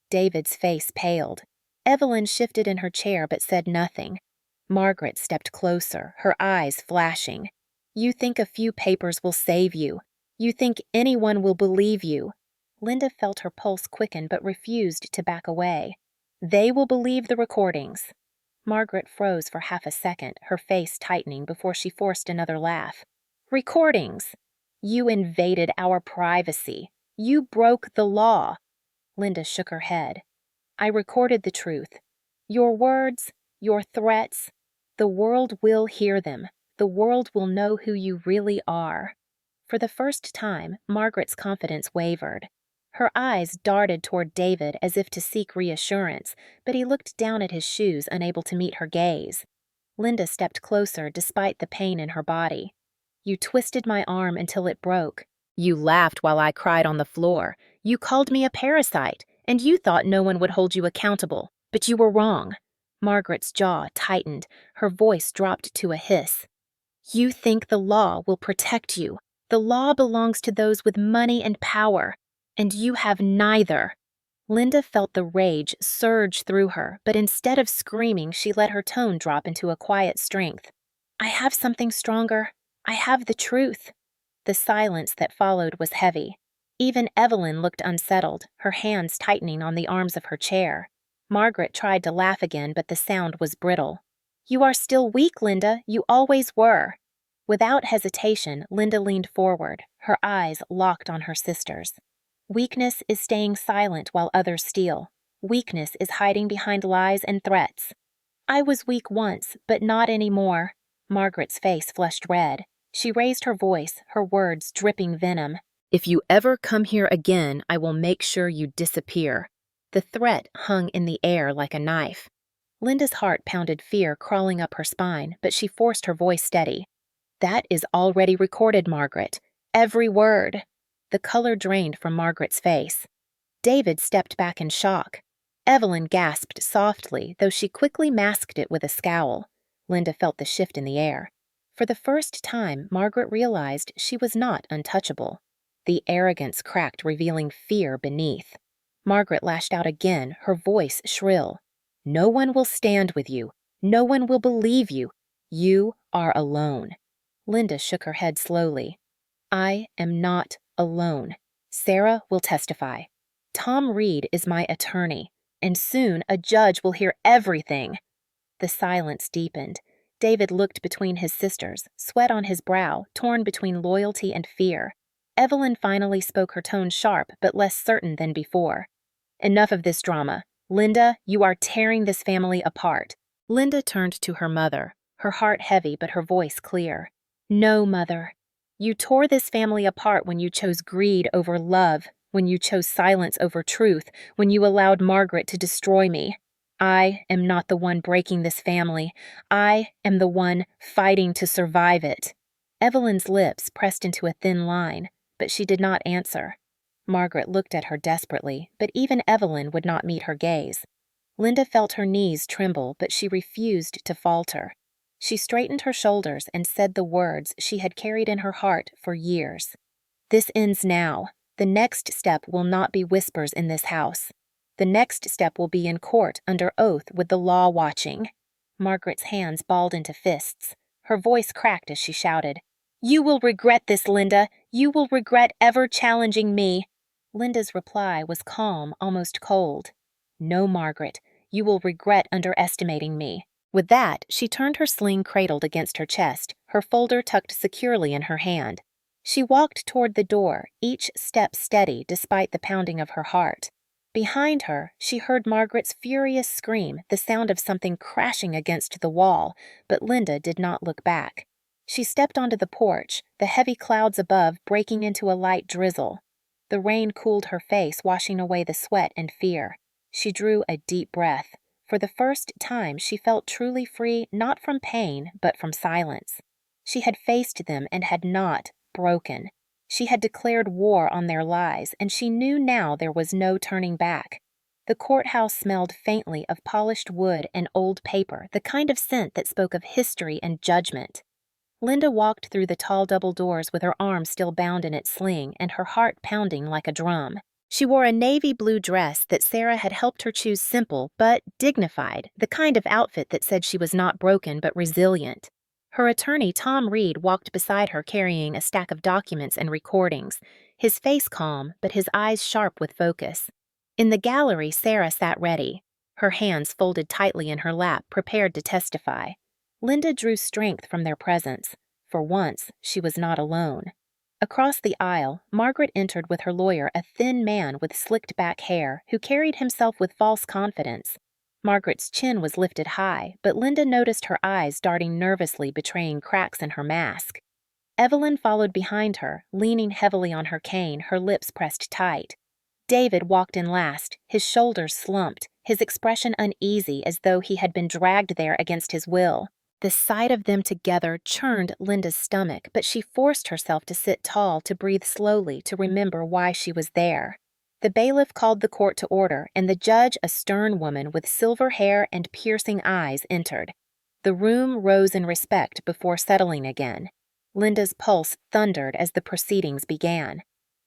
David's face paled. Evelyn shifted in her chair but said nothing. Margaret stepped closer, her eyes flashing. "You think a few papers will save you. You think anyone will believe you." Linda felt her pulse quicken but refused to back away. "They will believe the recordings." Margaret froze for half a second, her face tightening before she forced another laugh. "Recordings! You invaded our privacy. You broke the law." Linda shook her head. "I recorded the truth. Your words, your threats, the world will hear them. The world will know who you really are." For the first time, Margaret's confidence wavered. Her eyes darted toward David as if to seek reassurance, but he looked down at his shoes, unable to meet her gaze. Linda stepped closer despite the pain in her body. "You twisted my arm until it broke. You laughed while I cried on the floor. You called me a parasite, and you thought no one would hold you accountable. But you were wrong." Margaret's jaw tightened, her voice dropped to a hiss. "You think the law will protect you. The law belongs to those with money and power, and you have neither." Linda felt the rage surge through her, but instead of screaming, she let her tone drop into a quiet strength. "I have something stronger. I have the truth." The silence that followed was heavy. Even Evelyn looked unsettled, her hands tightening on the arms of her chair. Margaret tried to laugh again, but the sound was brittle. "You are still weak, Linda. You always were." Without hesitation, Linda leaned forward, her eyes locked on her sister's. "Weakness is staying silent while others steal. Weakness is hiding behind lies and threats." "I was weak once, but not anymore." Margaret's face flushed red. She raised her voice, her words dripping venom. "If you ever come here again, I will make sure you disappear." The threat hung in the air like a knife. Linda's heart pounded, fear crawling up her spine, but she forced her voice steady. "That is already recorded, Margaret. Every word." The color drained from Margaret's face. David stepped back in shock. Evelyn gasped softly, though she quickly masked it with a scowl. Linda felt the shift in the air. For the first time, Margaret realized she was not untouchable. The arrogance cracked, revealing fear beneath. Margaret lashed out again, her voice shrill. "No one will stand with you. No one will believe you. You are alone." Linda shook her head slowly. "I am not alone. Sarah will testify. Tom Reed is my attorney, and soon a judge will hear everything." The silence deepened. David looked between his sisters, sweat on his brow, torn between loyalty and fear. Evelyn finally spoke, her tone sharp but less certain than before. "Enough of this drama. Linda, you are tearing this family apart." Linda turned to her mother, her heart heavy but her voice clear. "No, Mother. You tore this family apart when you chose greed over love, when you chose silence over truth, when you allowed Margaret to destroy me. I am not the one breaking this family. I am the one fighting to survive it." Evelyn's lips pressed into a thin line, but she did not answer. Margaret looked at her desperately, but even Evelyn would not meet her gaze. Linda felt her knees tremble, but she refused to falter. She straightened her shoulders and said the words she had carried in her heart for years. "This ends now. The next step will not be whispers in this house. The next step will be in court under oath with the law watching." Margaret's hands balled into fists. Her voice cracked as she shouted, "You will regret this, Linda. You will regret ever challenging me." Linda's reply was calm, almost cold. "No, Margaret, you will regret underestimating me." With that, she turned her sling cradled against her chest, her folder tucked securely in her hand. She walked toward the door, each step steady despite the pounding of her heart. Behind her, she heard Margaret's furious scream, the sound of something crashing against the wall, but Linda did not look back. She stepped onto the porch, the heavy clouds above breaking into a light drizzle. The rain cooled her face, washing away the sweat and fear. She drew a deep breath. For the first time, she felt truly free, not from pain, but from silence. She had faced them and had not broken. She had declared war on their lies, and she knew now there was no turning back. The courthouse smelled faintly of polished wood and old paper, the kind of scent that spoke of history and judgment. Linda walked through the tall double doors with her arm still bound in its sling and her heart pounding like a drum. She wore a navy blue dress that Sarah had helped her choose, simple but dignified, the kind of outfit that said she was not broken but resilient. Her attorney, Tom Reed, walked beside her carrying a stack of documents and recordings, his face calm but his eyes sharp with focus. In the gallery, Sarah sat ready, her hands folded tightly in her lap, prepared to testify. Linda drew strength from their presence. For once, she was not alone. Across the aisle, Margaret entered with her lawyer, a thin man with slicked back hair, who carried himself with false confidence. Margaret's chin was lifted high, but Linda noticed her eyes darting nervously, betraying cracks in her mask. Evelyn followed behind her, leaning heavily on her cane, her lips pressed tight. David walked in last, his shoulders slumped, his expression uneasy as though he had been dragged there against his will. The sight of them together churned Linda's stomach, but she forced herself to sit tall, to breathe slowly, to remember why she was there. The bailiff called the court to order, and the judge, a stern woman with silver hair and piercing eyes, entered. The room rose in respect before settling again. Linda's pulse thundered as the proceedings began.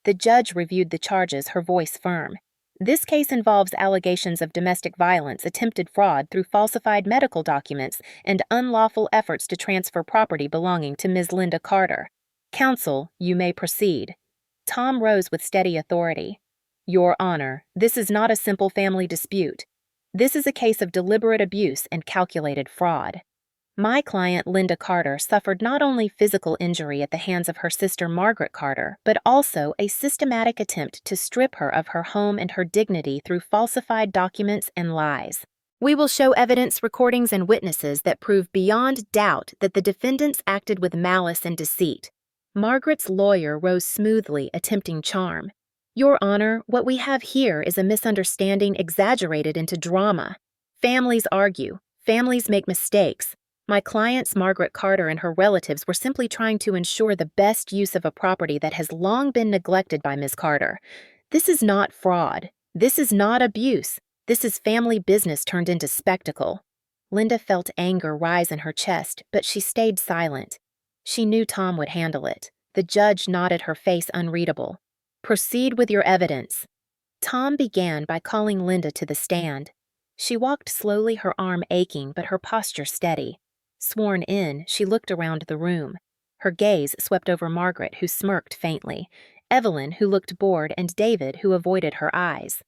The judge reviewed the charges, her voice firm. "This case involves allegations of domestic violence, attempted fraud through falsified medical documents, and unlawful efforts to transfer property belonging to Ms. Linda Carter. Counsel, you may proceed." Tom rose with steady authority. "Your Honor, this is not a simple family dispute. This is a case of deliberate abuse and calculated fraud. My client, Linda Carter, suffered not only physical injury at the hands of her sister Margaret Carter, but also a systematic attempt to strip her of her home and her dignity through falsified documents and lies. We will show evidence, recordings, and witnesses that prove beyond doubt that the defendants acted with malice and deceit." Margaret's lawyer rose smoothly, attempting charm. "Your Honor, what we have here is a misunderstanding exaggerated into drama. Families argue. Families make mistakes. My clients, Margaret Carter and her relatives, were simply trying to ensure the best use of a property that has long been neglected by Ms. Carter. This is not fraud. This is not abuse. This is family business turned into spectacle." Linda felt anger rise in her chest, but she stayed silent. She knew Tom would handle it. The judge nodded, her face unreadable. "Proceed with your evidence." Tom began by calling Linda to the stand. She walked slowly, her arm aching, but her posture steady. Sworn in, she looked around the room. Her gaze swept over Margaret, who smirked faintly, Evelyn, who looked bored, and David, who avoided her eyes.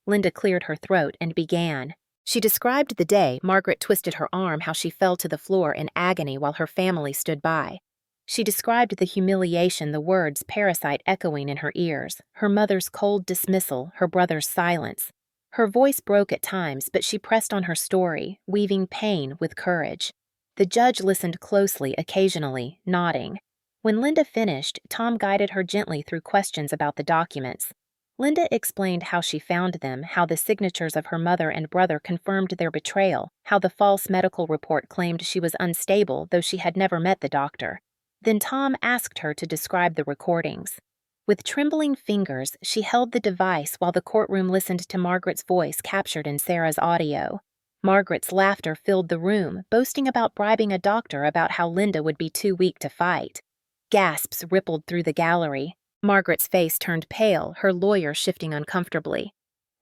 Linda cleared her throat and began. She described the day Margaret twisted her arm, how she fell to the floor in agony while her family stood by. She described the humiliation, the words Parasite echoing in her ears, her mother's cold dismissal, her brother's silence. Her voice broke at times, but she pressed on her story, weaving pain with courage. The judge listened closely, occasionally, nodding. When Linda finished, Tom guided her gently through questions about the documents. Linda explained how she found them, how the signatures of her mother and brother confirmed their betrayal, how the false medical report claimed she was unstable, though she had never met the doctor. Then Tom asked her to describe the recordings. With trembling fingers, she held the device while the courtroom listened to Margaret's voice captured in Sarah's audio. Margaret's laughter filled the room, boasting about bribing a doctor, about how Linda would be too weak to fight. Gasps rippled through the gallery. Margaret's face turned pale, her lawyer shifting uncomfortably.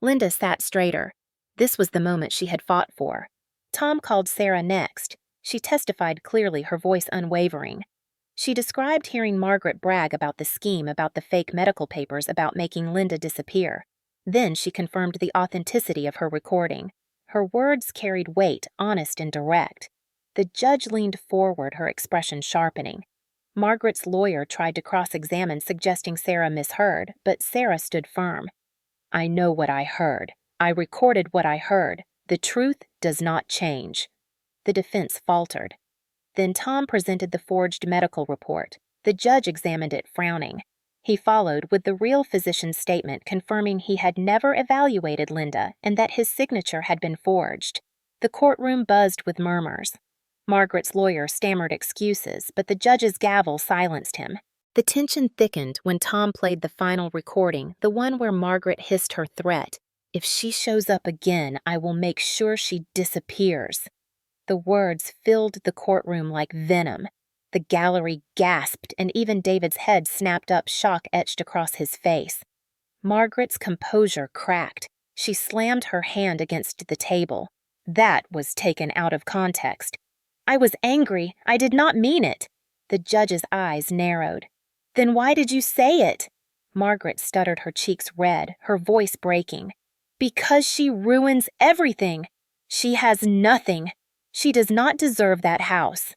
Linda sat straighter. This was the moment she had fought for. Tom called Sarah next. She testified clearly, her voice unwavering. She described hearing Margaret brag about the scheme about the fake medical papers about making Linda disappear. Then she confirmed the authenticity of her recording. Her words carried weight, honest and direct. The judge leaned forward, her expression sharpening. Margaret's lawyer tried to cross-examine, suggesting Sarah misheard, but Sarah stood firm. I know what I heard. I recorded what I heard. The truth does not change. The defense faltered. Then Tom presented the forged medical report. The judge examined it, frowning. He followed with the real physician's statement confirming he had never evaluated Linda and that his signature had been forged. The courtroom buzzed with murmurs. Margaret's lawyer stammered excuses, but the judge's gavel silenced him. The tension thickened when Tom played the final recording, the one where Margaret hissed her threat. If she shows up again, I will make sure she disappears. The words filled the courtroom like venom. The gallery gasped, and even David's head snapped up, shock etched across his face. Margaret's composure cracked. She slammed her hand against the table. That was taken out of context. I was angry. I did not mean it. The judge's eyes narrowed. Then why did you say it? Margaret stuttered, her cheeks red, her voice breaking. Because she ruins everything. She has nothing. She does not deserve that house.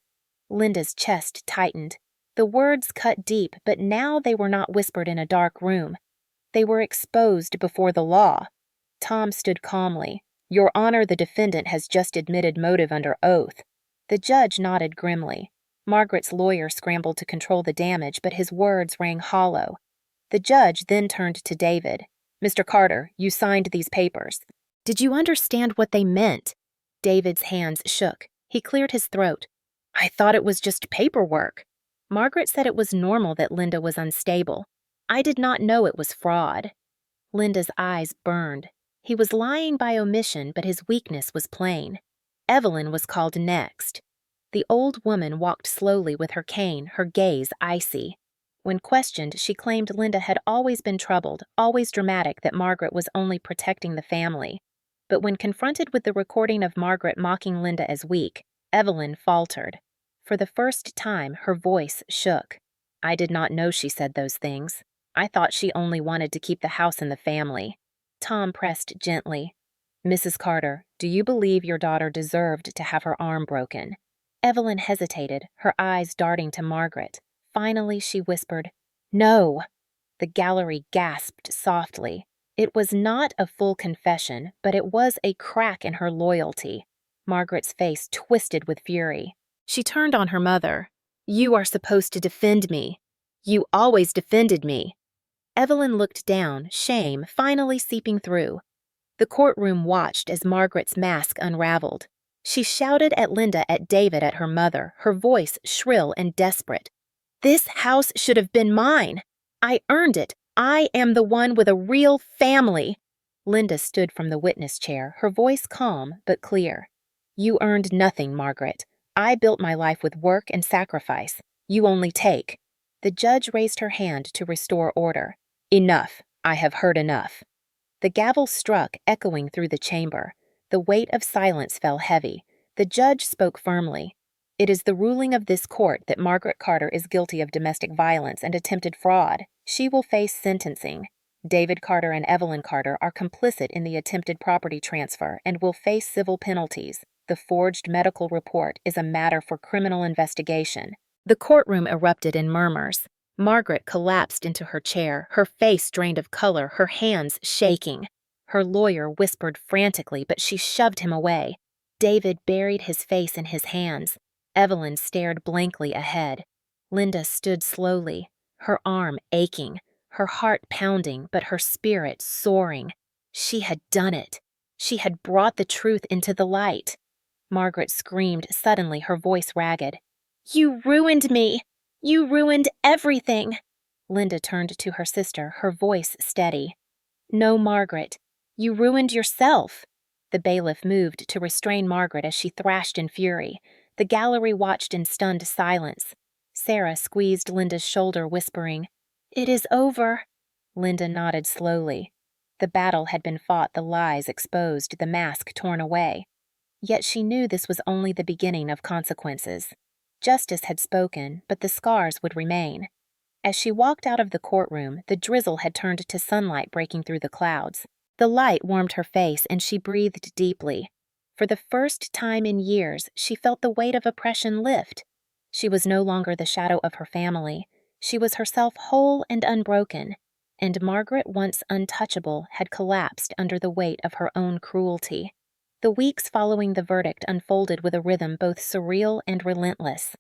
Linda's chest tightened. The words cut deep, but now they were not whispered in a dark room. They were exposed before the law. Tom stood calmly. Your Honor, the defendant has just admitted motive under oath. The judge nodded grimly. Margaret's lawyer scrambled to control the damage, but his words rang hollow. The judge then turned to David. Mr. Carter, you signed these papers. Did you understand what they meant? David's hands shook. He cleared his throat. I thought it was just paperwork. Margaret said it was normal that Linda was unstable. I did not know it was fraud. Linda's eyes burned. He was lying by omission, but his weakness was plain. Evelyn was called next. The old woman walked slowly with her cane, her gaze icy. When questioned, she claimed Linda had always been troubled, always dramatic, that Margaret was only protecting the family. But when confronted with the recording of Margaret mocking Linda as weak, Evelyn faltered. For the first time, her voice shook. I did not know she said those things. I thought she only wanted to keep the house in the family. Tom pressed gently. Mrs. Carter, do you believe your daughter deserved to have her arm broken? Evelyn hesitated, her eyes darting to Margaret. Finally, she whispered, No. The gallery gasped softly. It was not a full confession, but it was a crack in her loyalty. Margaret's face twisted with fury. She turned on her mother. You are supposed to defend me. You always defended me. Evelyn looked down, shame finally seeping through. The courtroom watched as Margaret's mask unraveled. She shouted at Linda, at David, at her mother, her voice shrill and desperate. This house should have been mine. I earned it. I am the one with a real family. Linda stood from the witness chair, her voice calm but clear. You earned nothing, Margaret. I built my life with work and sacrifice. You only take. The judge raised her hand to restore order. Enough. I have heard enough. The gavel struck, echoing through the chamber. The weight of silence fell heavy. The judge spoke firmly. It is the ruling of this court that Margaret Carter is guilty of domestic violence and attempted fraud. She will face sentencing. David Carter and Evelyn Carter are complicit in the attempted property transfer and will face civil penalties. The forged medical report is a matter for criminal investigation. The courtroom erupted in murmurs. Margaret collapsed into her chair, her face drained of color, her hands shaking. Her lawyer whispered frantically, but she shoved him away. David buried his face in his hands. Evelyn stared blankly ahead. Linda stood slowly, her arm aching, her heart pounding, but her spirit soaring. She had done it. She had brought the truth into the light. Margaret screamed, suddenly, her voice ragged. You ruined me! You ruined everything! Linda turned to her sister, her voice steady. No, Margaret. You ruined yourself. The bailiff moved to restrain Margaret as she thrashed in fury. The gallery watched in stunned silence. Sarah squeezed Linda's shoulder, whispering, It is over. Linda nodded slowly. The battle had been fought, the lies exposed, the mask torn away. Yet she knew this was only the beginning of consequences. Justice had spoken, but the scars would remain. As she walked out of the courtroom, the drizzle had turned to sunlight breaking through the clouds. The light warmed her face and she breathed deeply. For the first time in years, she felt the weight of oppression lift. She was no longer the shadow of her family. She was herself whole and unbroken. And Margaret, once untouchable, had collapsed under the weight of her own cruelty. The weeks following the verdict unfolded with a rhythm both surreal and relentless.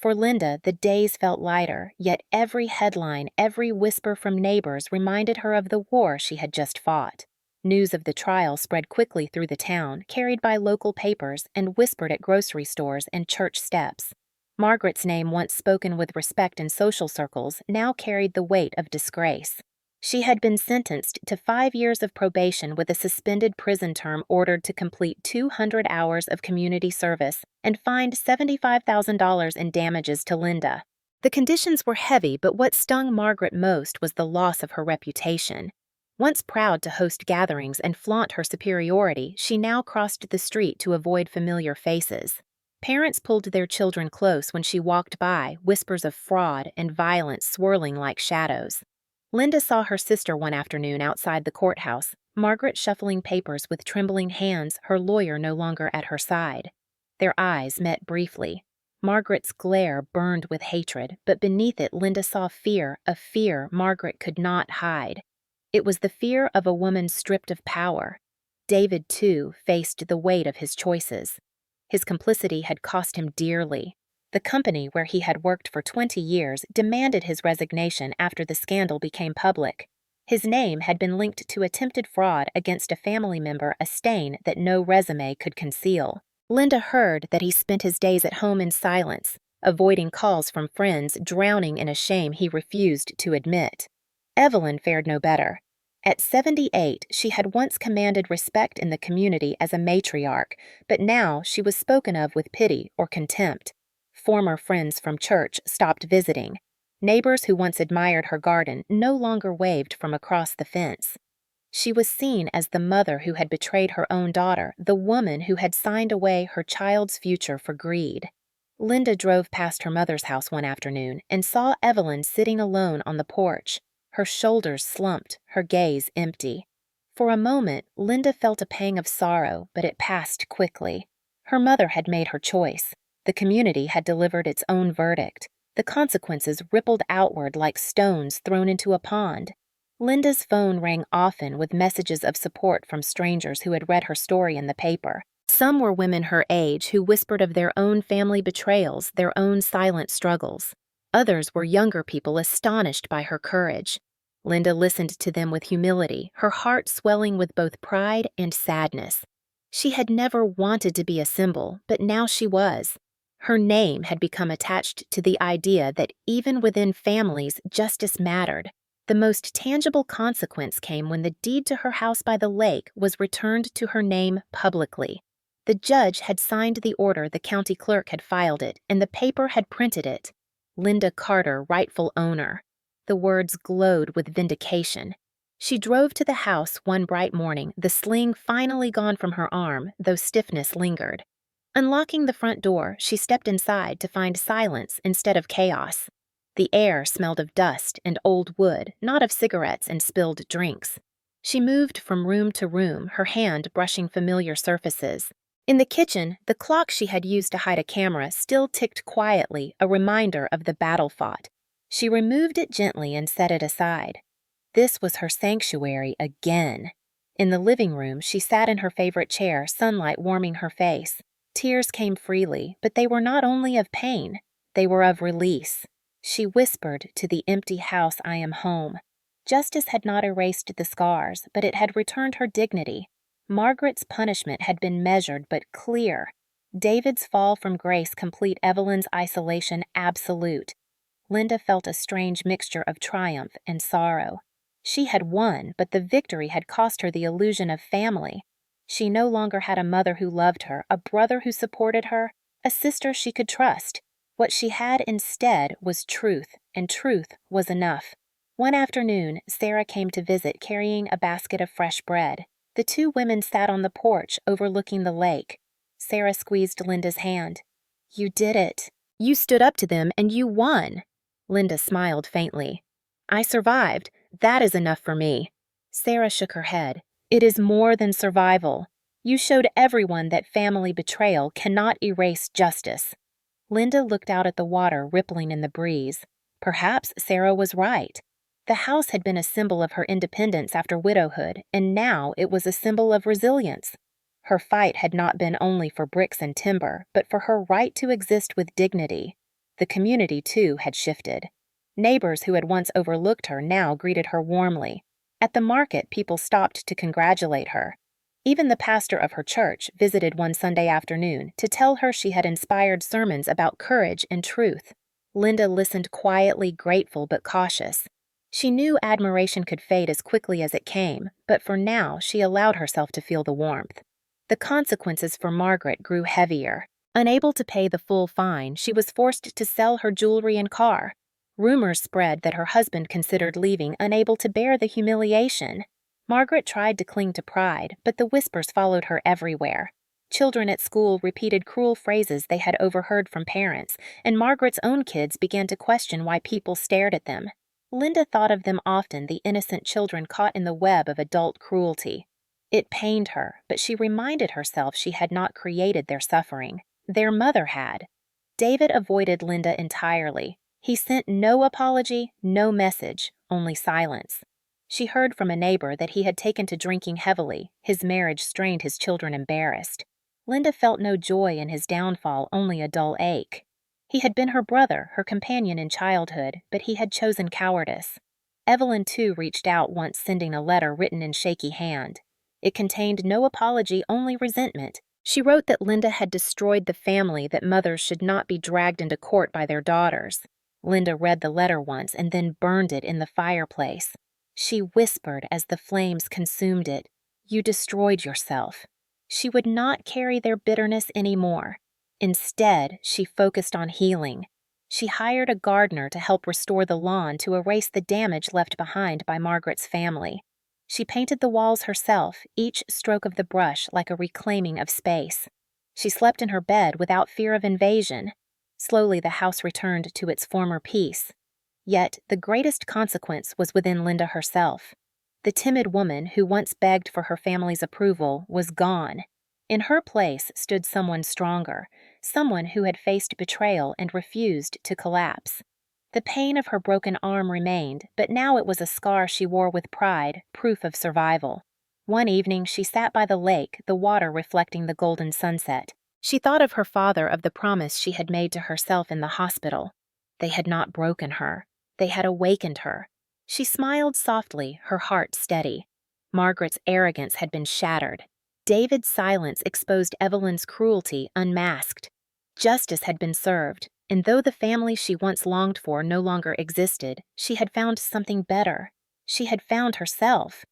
For Linda, the days felt lighter, yet every headline, every whisper from neighbors reminded her of the war she had just fought. News of the trial spread quickly through the town, carried by local papers and whispered at grocery stores and church steps. Margaret's name, once spoken with respect in social circles, now carried the weight of disgrace. She had been sentenced to 5 years of probation with a suspended prison term ordered to complete 200 hours of community service and fined $75,000 in damages to Linda. The conditions were heavy, but what stung Margaret most was the loss of her reputation. Once proud to host gatherings and flaunt her superiority, she now crossed the street to avoid familiar faces. Parents pulled their children close when she walked by, whispers of fraud and violence swirling like shadows. Linda saw her sister one afternoon outside the courthouse, Margaret shuffling papers with trembling hands, her lawyer no longer at her side. Their eyes met briefly. Margaret's glare burned with hatred, but beneath it Linda saw fear, a fear Margaret could not hide. It was the fear of a woman stripped of power. David, too, faced the weight of his choices. His complicity had cost him dearly. The company where he had worked for 20 years demanded his resignation after the scandal became public. His name had been linked to attempted fraud against a family member, a stain that no resume could conceal. Linda heard that he spent his days at home in silence, avoiding calls from friends, drowning in a shame he refused to admit. Evelyn fared no better. At 78, she had once commanded respect in the community as a matriarch, but now she was spoken of with pity or contempt. Former friends from church stopped visiting. Neighbors who once admired her garden no longer waved from across the fence. She was seen as the mother who had betrayed her own daughter, the woman who had signed away her child's future for greed. Linda drove past her mother's house one afternoon and saw Evelyn sitting alone on the porch, her shoulders slumped, her gaze empty. For a moment, Linda felt a pang of sorrow, but it passed quickly. Her mother had made her choice. The community had delivered its own verdict. The consequences rippled outward like stones thrown into a pond. Linda's phone rang often with messages of support from strangers who had read her story in the paper. Some were women her age who whispered of their own family betrayals, their own silent struggles. Others were younger people astonished by her courage. Linda listened to them with humility, her heart swelling with both pride and sadness. She had never wanted to be a symbol, but now she was. Her name had become attached to the idea that even within families, justice mattered. The most tangible consequence came when the deed to her house by the lake was returned to her name publicly. The judge had signed the order, the county clerk had filed it, and the paper had printed it. Linda Carter, rightful owner. The words glowed with vindication. She drove to the house one bright morning, the sling finally gone from her arm, though stiffness lingered. Unlocking the front door, she stepped inside to find silence instead of chaos. The air smelled of dust and old wood, not of cigarettes and spilled drinks. She moved from room to room, her hand brushing familiar surfaces. In the kitchen, the clock she had used to hide a camera still ticked quietly, a reminder of the battle fought. She removed it gently and set it aside. This was her sanctuary again. In the living room, she sat in her favorite chair, sunlight warming her face. Tears came freely, but they were not only of pain, they were of release. She whispered to the empty house, "I am home." Justice had not erased the scars, but it had returned her dignity. Margaret's punishment had been measured but clear. David's fall from grace complete, Evelyn's isolation absolute. Linda felt a strange mixture of triumph and sorrow. She had won, but the victory had cost her the illusion of family. She no longer had a mother who loved her, a brother who supported her, a sister she could trust. What she had instead was truth, and truth was enough. One afternoon, Sarah came to visit carrying a basket of fresh bread. The two women sat on the porch overlooking the lake. Sarah squeezed Linda's hand. "You did it," You stood up to them and you won. Linda smiled faintly. I survived. That is enough for me. Sarah shook her head. It is more than survival. You showed everyone that family betrayal cannot erase justice. Linda looked out at the water rippling in the breeze. Perhaps Sarah was right. The house had been a symbol of her independence after widowhood, and now it was a symbol of resilience. Her fight had not been only for bricks and timber, but for her right to exist with dignity. The community, too, had shifted. Neighbors who had once overlooked her now greeted her warmly. At the market, people stopped to congratulate her. Even the pastor of her church visited one Sunday afternoon to tell her she had inspired sermons about courage and truth. Linda listened quietly, grateful but cautious. She knew admiration could fade as quickly as it came, but for now she allowed herself to feel the warmth. The consequences for Margaret grew heavier. Unable to pay the full fine, she was forced to sell her jewelry and car. Rumors spread that her husband considered leaving, unable to bear the humiliation. Margaret tried to cling to pride, but the whispers followed her everywhere. Children at school repeated cruel phrases they had overheard from parents, and Margaret's own kids began to question why people stared at them. Linda thought of them often, the innocent children caught in the web of adult cruelty. It pained her, but she reminded herself she had not created their suffering. Their mother had. David avoided Linda entirely. He sent no apology, no message, only silence. She heard from a neighbor that he had taken to drinking heavily. His marriage strained his children embarrassed. Linda felt no joy in his downfall, only a dull ache. He had been her brother, her companion in childhood, but he had chosen cowardice. Evelyn, too, reached out once, sending a letter written in shaky hand. It contained no apology, only resentment. She wrote that Linda had destroyed the family, that mothers should not be dragged into court by their daughters. Linda read the letter once and then burned it in the fireplace. She whispered as the flames consumed it, "You destroyed yourself." She would not carry their bitterness anymore. Instead, she focused on healing. She hired a gardener to help restore the lawn to erase the damage left behind by Margaret's family. She painted the walls herself, each stroke of the brush like a reclaiming of space. She slept in her bed without fear of invasion. Slowly, the house returned to its former peace. Yet, the greatest consequence was within Linda herself. The timid woman who once begged for her family's approval was gone. In her place stood someone stronger, someone who had faced betrayal and refused to collapse. The pain of her broken arm remained, but now it was a scar she wore with pride, proof of survival. One evening she sat by the lake, the water reflecting the golden sunset. She thought of her father, of the promise she had made to herself in the hospital. They had not broken her. They had awakened her. She smiled softly, her heart steady. Margaret's arrogance had been shattered. David's silence exposed Evelyn's cruelty unmasked. Justice had been served, and though the family she once longed for no longer existed, she had found something better. She had found herself.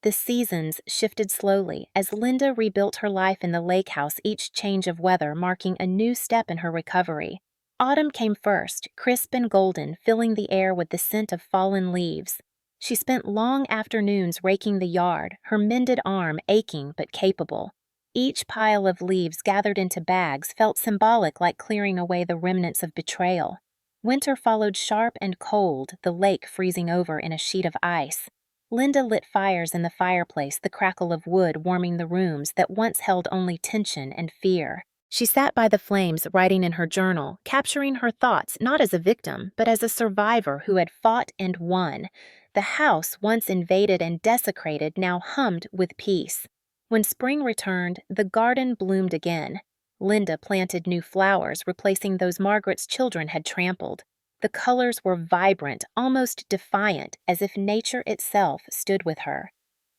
The seasons shifted slowly as Linda rebuilt her life in the lake house, each change of weather marking a new step in her recovery. Autumn came first, crisp and golden, filling the air with the scent of fallen leaves. She spent long afternoons raking the yard, her mended arm aching but capable. Each pile of leaves gathered into bags felt symbolic, like clearing away the remnants of betrayal. Winter followed sharp and cold, the lake freezing over in a sheet of ice. Linda lit fires in the fireplace, the crackle of wood warming the rooms that once held only tension and fear. She sat by the flames, writing in her journal, capturing her thoughts not as a victim, but as a survivor who had fought and won. The house, once invaded and desecrated, now hummed with peace. When spring returned, the garden bloomed again. Linda planted new flowers, replacing those Margaret's children had trampled. The colors were vibrant, almost defiant, as if nature itself stood with her.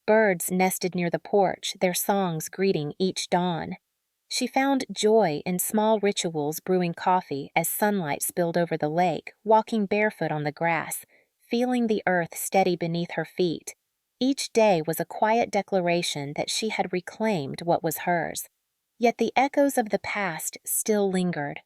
Birds nested near the porch, their songs greeting each dawn. She found joy in small rituals, brewing coffee as sunlight spilled over the lake, walking barefoot on the grass, feeling the earth steady beneath her feet. Each day was a quiet declaration that she had reclaimed what was hers. Yet the echoes of the past still lingered.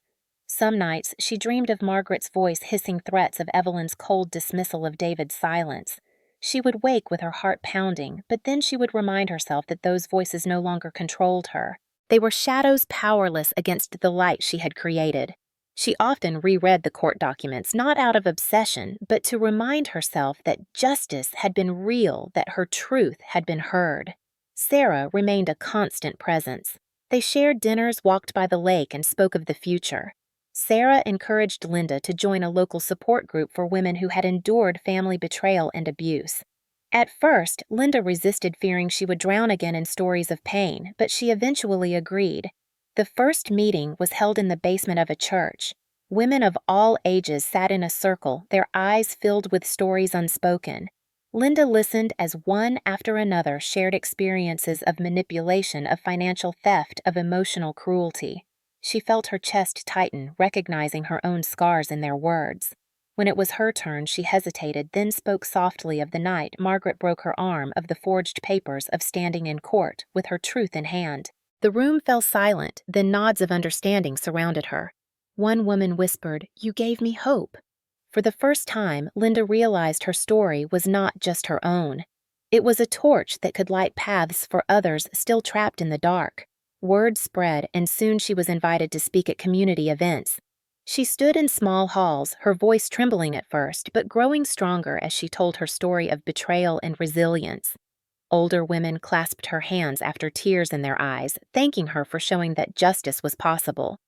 Some nights she dreamed of Margaret's voice hissing threats, of Evelyn's cold dismissal of David's silence. She would wake with her heart pounding, but then she would remind herself that those voices no longer controlled her. They were shadows powerless against the light she had created. She often reread the court documents, not out of obsession, but to remind herself that justice had been real, that her truth had been heard. Sarah remained a constant presence. They shared dinners, walked by the lake, and spoke of the future. Sarah encouraged Linda to join a local support group for women who had endured family betrayal and abuse. At first, Linda resisted, fearing she would drown again in stories of pain, but she eventually agreed. The first meeting was held in the basement of a church. Women of all ages sat in a circle, their eyes filled with stories unspoken. Linda listened as one after another shared experiences of manipulation, of financial theft, of emotional cruelty. She felt her chest tighten, recognizing her own scars in their words. When it was her turn, she hesitated, then spoke softly of the night Margaret broke her arm, of the forged papers, of standing in court, with her truth in hand. The room fell silent, then nods of understanding surrounded her. One woman whispered, "You gave me hope." For the first time, Linda realized her story was not just her own. It was a torch that could light paths for others still trapped in the dark. Word spread, and soon she was invited to speak at community events. She stood in small halls, her voice trembling at first, but growing stronger as she told her story of betrayal and resilience. Older women clasped her hands after tears in their eyes, thanking her for showing that justice was possible.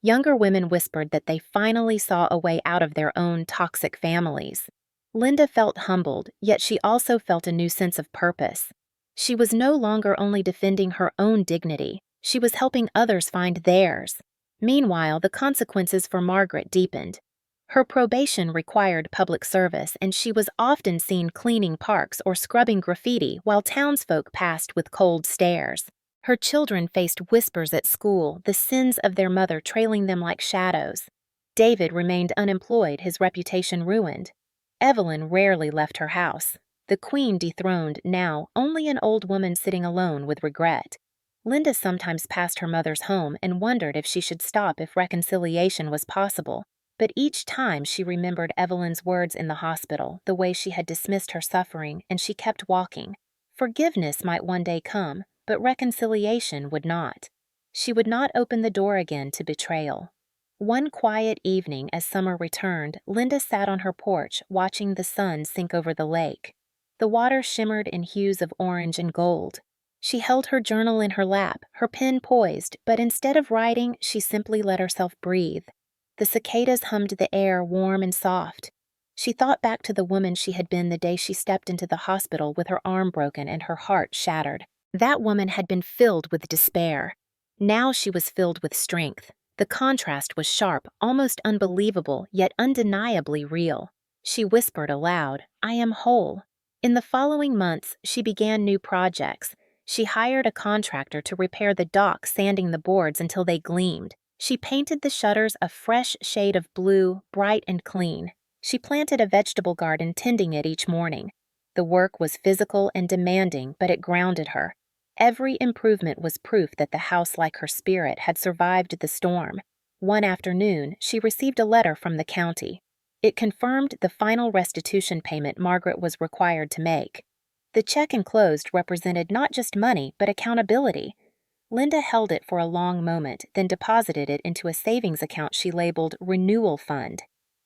Younger women whispered that they finally saw a way out of their own toxic families. Linda felt humbled, yet she also felt a new sense of purpose. She was no longer only defending her own dignity, she was helping others find theirs. Meanwhile, the consequences for Margaret deepened. Her probation required public service, and she was often seen cleaning parks or scrubbing graffiti while townsfolk passed with cold stares. Her children faced whispers at school, the sins of their mother trailing them like shadows. David remained unemployed, his reputation ruined. Evelyn rarely left her house. The queen dethroned, now only an old woman sitting alone with regret. Linda sometimes passed her mother's home and wondered if she should stop if reconciliation was possible. But each time she remembered Evelyn's words in the hospital, the way she had dismissed her suffering, and she kept walking. Forgiveness might one day come, but reconciliation would not. She would not open the door again to betrayal. One quiet evening as summer returned, Linda sat on her porch watching the sun sink over the lake. The water shimmered in hues of orange and gold. She held her journal in her lap, her pen poised, but instead of writing, she simply let herself breathe. The cicadas hummed the air, warm and soft. She thought back to the woman she had been the day she stepped into the hospital with her arm broken and her heart shattered. That woman had been filled with despair. Now she was filled with strength. The contrast was sharp, almost unbelievable, yet undeniably real. She whispered aloud, "I am whole." In the following months, she began new projects. She hired a contractor to repair the dock, sanding the boards until they gleamed. She painted the shutters a fresh shade of blue, bright and clean. She planted a vegetable garden, tending it each morning. The work was physical and demanding, but it grounded her. Every improvement was proof that the house, like her spirit, had survived the storm. One afternoon, she received a letter from the county. It confirmed the final restitution payment Margaret was required to make. The check enclosed represented not just money, but accountability. Linda held it for a long moment, then deposited it into a savings account she labeled Renewal Fund.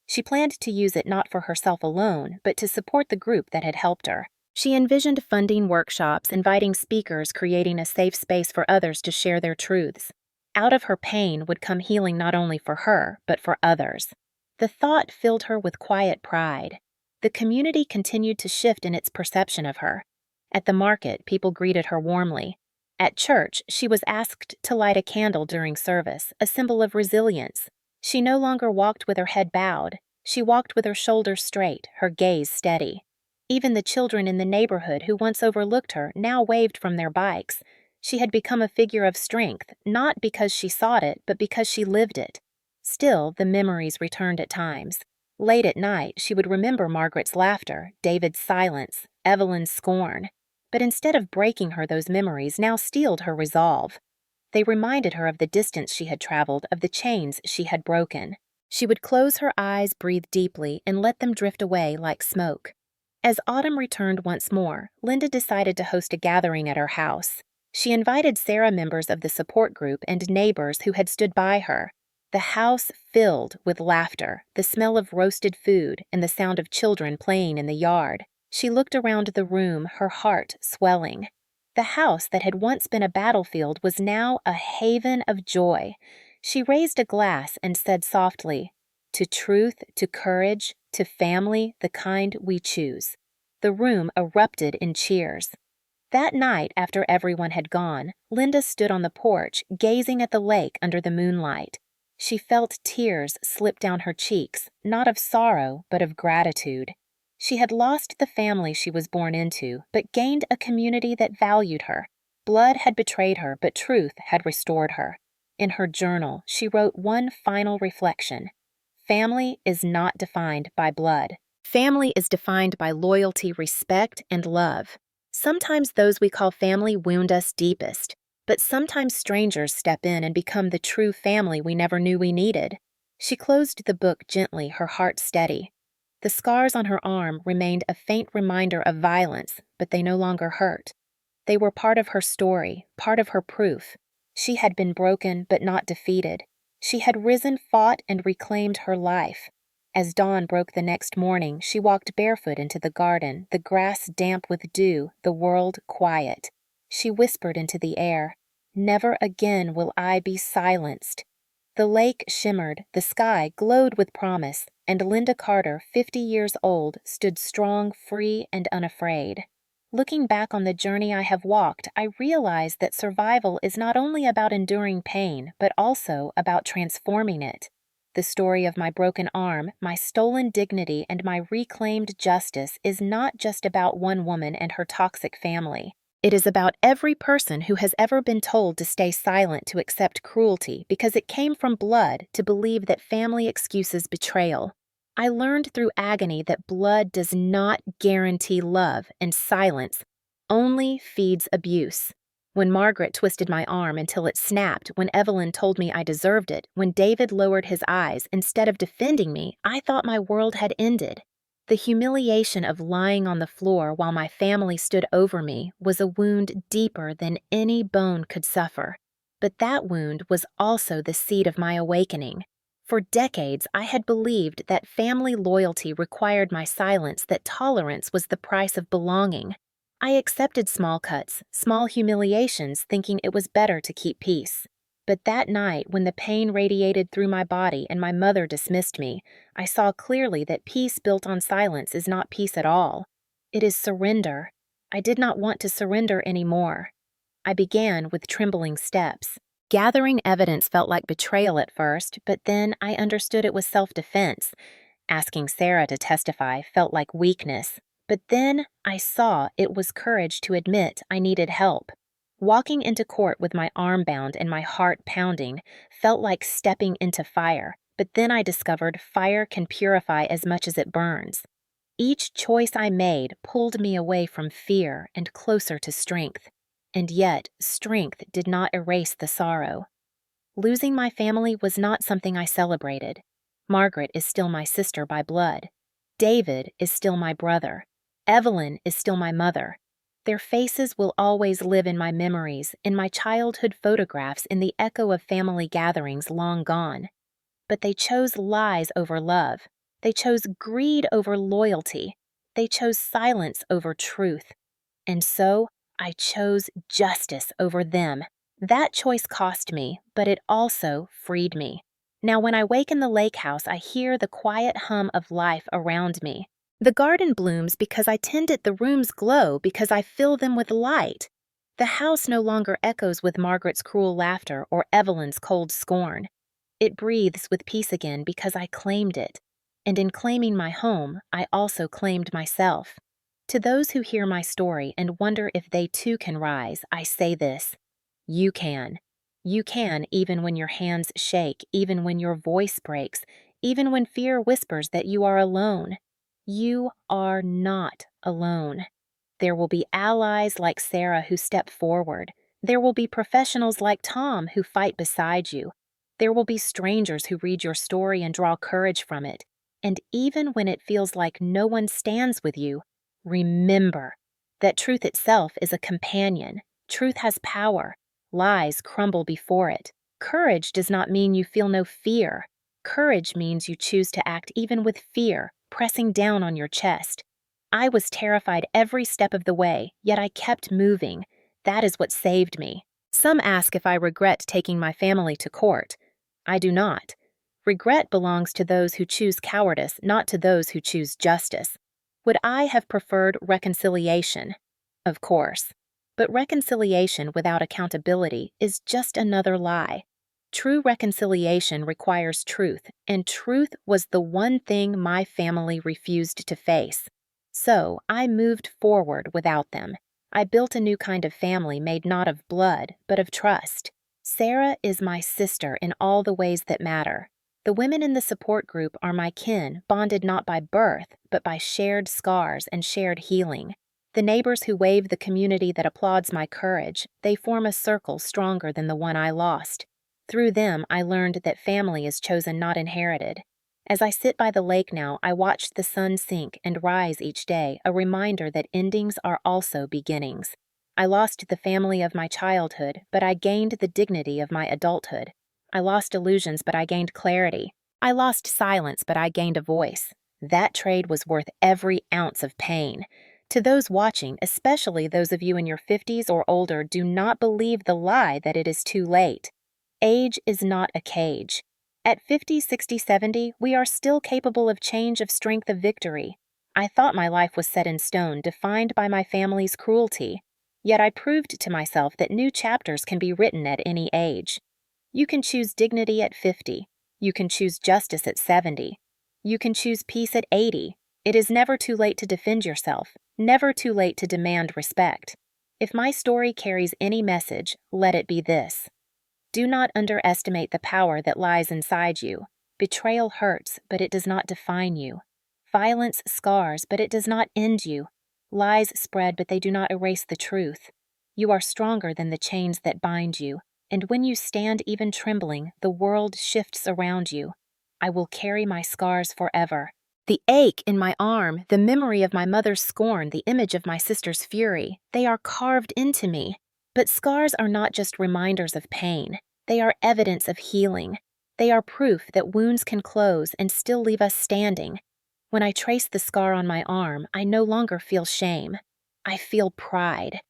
She planned to use it not for herself alone, but to support the group that had helped her. She envisioned funding workshops, inviting speakers, creating a safe space for others to share their truths. Out of her pain would come healing not only for her, but for others. The thought filled her with quiet pride. The community continued to shift in its perception of her. At the market, people greeted her warmly. At church, she was asked to light a candle during service, a symbol of resilience. She no longer walked with her head bowed. She walked with her shoulders straight, her gaze steady. Even the children in the neighborhood who once overlooked her now waved from their bikes. She had become a figure of strength, not because she sought it, but because she lived it. Still, the memories returned at times. Late at night, she would remember Margaret's laughter, David's silence, Evelyn's scorn. But instead of breaking her, those memories now steeled her resolve. They reminded her of the distance she had traveled, of the chains she had broken. She would close her eyes, breathe deeply, and let them drift away like smoke. As autumn returned once more, Linda decided to host a gathering at her house. She invited Sarah, members of the support group, and neighbors who had stood by her. The house filled with laughter, the smell of roasted food, and the sound of children playing in the yard. She looked around the room, her heart swelling. The house that had once been a battlefield was now a haven of joy. She raised a glass and said softly, "To truth, to courage, to family, the kind we choose." The room erupted in cheers. That night, after everyone had gone, Linda stood on the porch, gazing at the lake under the moonlight. She felt tears slip down her cheeks, not of sorrow, but of gratitude. She had lost the family she was born into, but gained a community that valued her. Blood had betrayed her, but truth had restored her. In her journal, she wrote one final reflection. Family is not defined by blood. Family is defined by loyalty, respect, and love. Sometimes those we call family wound us deepest, but sometimes strangers step in and become the true family we never knew we needed. She closed the book gently, her heart steady. The scars on her arm remained a faint reminder of violence, but they no longer hurt. They were part of her story, part of her proof. She had been broken but not defeated. She had risen, fought, and reclaimed her life. As dawn broke the next morning, she walked barefoot into the garden, the grass damp with dew, the world quiet. She whispered into the air, "Never again will I be silenced." The lake shimmered, the sky glowed with promise, and Linda Carter, 50 years old, stood strong, free, and unafraid. Looking back on the journey I have walked, I realize that survival is not only about enduring pain, but also about transforming it. The story of my broken arm, my stolen dignity, and my reclaimed justice is not just about one woman and her toxic family. It is about every person who has ever been told to stay silent to accept cruelty because it came from blood, to believe that family excuses betrayal. I learned through agony that blood does not guarantee love, and silence only feeds abuse. When Margaret twisted my arm until it snapped, when Evelyn told me I deserved it, when David lowered his eyes instead of defending me, I thought my world had ended. The humiliation of lying on the floor while my family stood over me was a wound deeper than any bone could suffer. But that wound was also the seed of my awakening. For decades, I had believed that family loyalty required my silence, that tolerance was the price of belonging. I accepted small cuts, small humiliations, thinking it was better to keep peace. But that night, when the pain radiated through my body and my mother dismissed me, I saw clearly that peace built on silence is not peace at all. It is surrender. I did not want to surrender anymore. I began with trembling steps. Gathering evidence felt like betrayal at first, but then I understood it was self-defense. Asking Sarah to testify felt like weakness, but then I saw it was courage to admit I needed help. Walking into court with my arm bound and my heart pounding felt like stepping into fire, but then I discovered fire can purify as much as it burns. Each choice I made pulled me away from fear and closer to strength. And yet, strength did not erase the sorrow. Losing my family was not something I celebrated. Margaret is still my sister by blood. David is still my brother. Evelyn is still my mother. Their faces will always live in my memories, in my childhood photographs, in the echo of family gatherings long gone. But they chose lies over love. They chose greed over loyalty. They chose silence over truth. And so, I chose justice over them. That choice cost me, but it also freed me. Now, when I wake in the lake house, I hear the quiet hum of life around me. The garden blooms because I tend it, the rooms glow because I fill them with light. The house no longer echoes with Margaret's cruel laughter or Evelyn's cold scorn. It breathes with peace again because I claimed it. And in claiming my home, I also claimed myself. To those who hear my story and wonder if they too can rise, I say this: you can. You can even when your hands shake, even when your voice breaks, even when fear whispers that you are alone. You are not alone. There will be allies like Sarah who step forward. There will be professionals like Tom who fight beside you. There will be strangers who read your story and draw courage from it. And even when it feels like no one stands with you, remember that truth itself is a companion. Truth has power. Lies crumble before it. Courage does not mean you feel no fear. Courage means you choose to act even with fear, pressing down on your chest. I was terrified every step of the way, yet I kept moving. That is what saved me. Some ask if I regret taking my family to court. I do not. Regret belongs to those who choose cowardice, not to those who choose justice. Would I have preferred reconciliation? Of course. But reconciliation without accountability is just another lie. True reconciliation requires truth, and truth was the one thing my family refused to face. So I moved forward without them. I built a new kind of family made not of blood, but of trust. Sarah is my sister in all the ways that matter. The women in the support group are my kin, bonded not by birth, but by shared scars and shared healing. The neighbors who wave the community that applauds my courage, they form a circle stronger than the one I lost. Through them, I learned that family is chosen, not inherited. As I sit by the lake now, I watch the sun sink and rise each day, a reminder that endings are also beginnings. I lost the family of my childhood, but I gained the dignity of my adulthood. I lost illusions, but I gained clarity. I lost silence, but I gained a voice. That trade was worth every ounce of pain. To those watching, especially those of you in your 50s or older, do not believe the lie that it is too late. Age is not a cage. At 50, 60, 70, we are still capable of change, of strength, of victory. I thought my life was set in stone, defined by my family's cruelty. Yet I proved to myself that new chapters can be written at any age. You can choose dignity at 50. You can choose justice at 70. You can choose peace at 80. It is never too late to defend yourself, never too late to demand respect. If my story carries any message, let it be this. Do not underestimate the power that lies inside you. Betrayal hurts, but it does not define you. Violence scars, but it does not end you. Lies spread, but they do not erase the truth. You are stronger than the chains that bind you, and when you stand even trembling, the world shifts around you. I will carry my scars forever. The ache in my arm, the memory of my mother's scorn, the image of my sister's fury, they are carved into me. But scars are not just reminders of pain. They are evidence of healing. They are proof that wounds can close and still leave us standing. When I trace the scar on my arm, I no longer feel shame. I feel pride.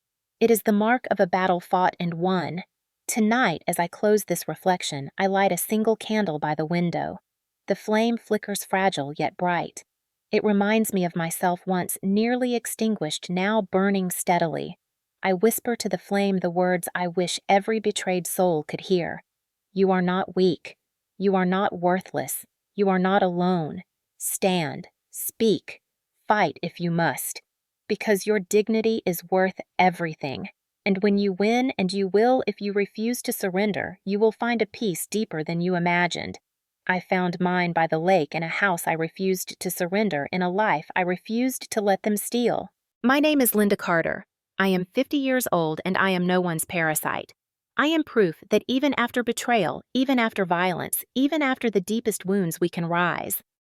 It is the mark of a battle fought and won. Tonight, as I close this reflection, I light a single candle by the window. The flame flickers fragile yet bright. It reminds me of myself once nearly extinguished, now burning steadily. I whisper to the flame the words I wish every betrayed soul could hear. You are not weak. You are not worthless. You are not alone. Stand, speak, fight if you must, because your dignity is worth everything. And when you win, and you will if you refuse to surrender, you will find a peace deeper than you imagined. I found mine by the lake in a house I refused to surrender, in a life I refused to let them steal. My name is Linda Carter. I am 50 years old and I am no one's parasite. I am proof that even after betrayal, even after violence, even after the deepest wounds, we can rise.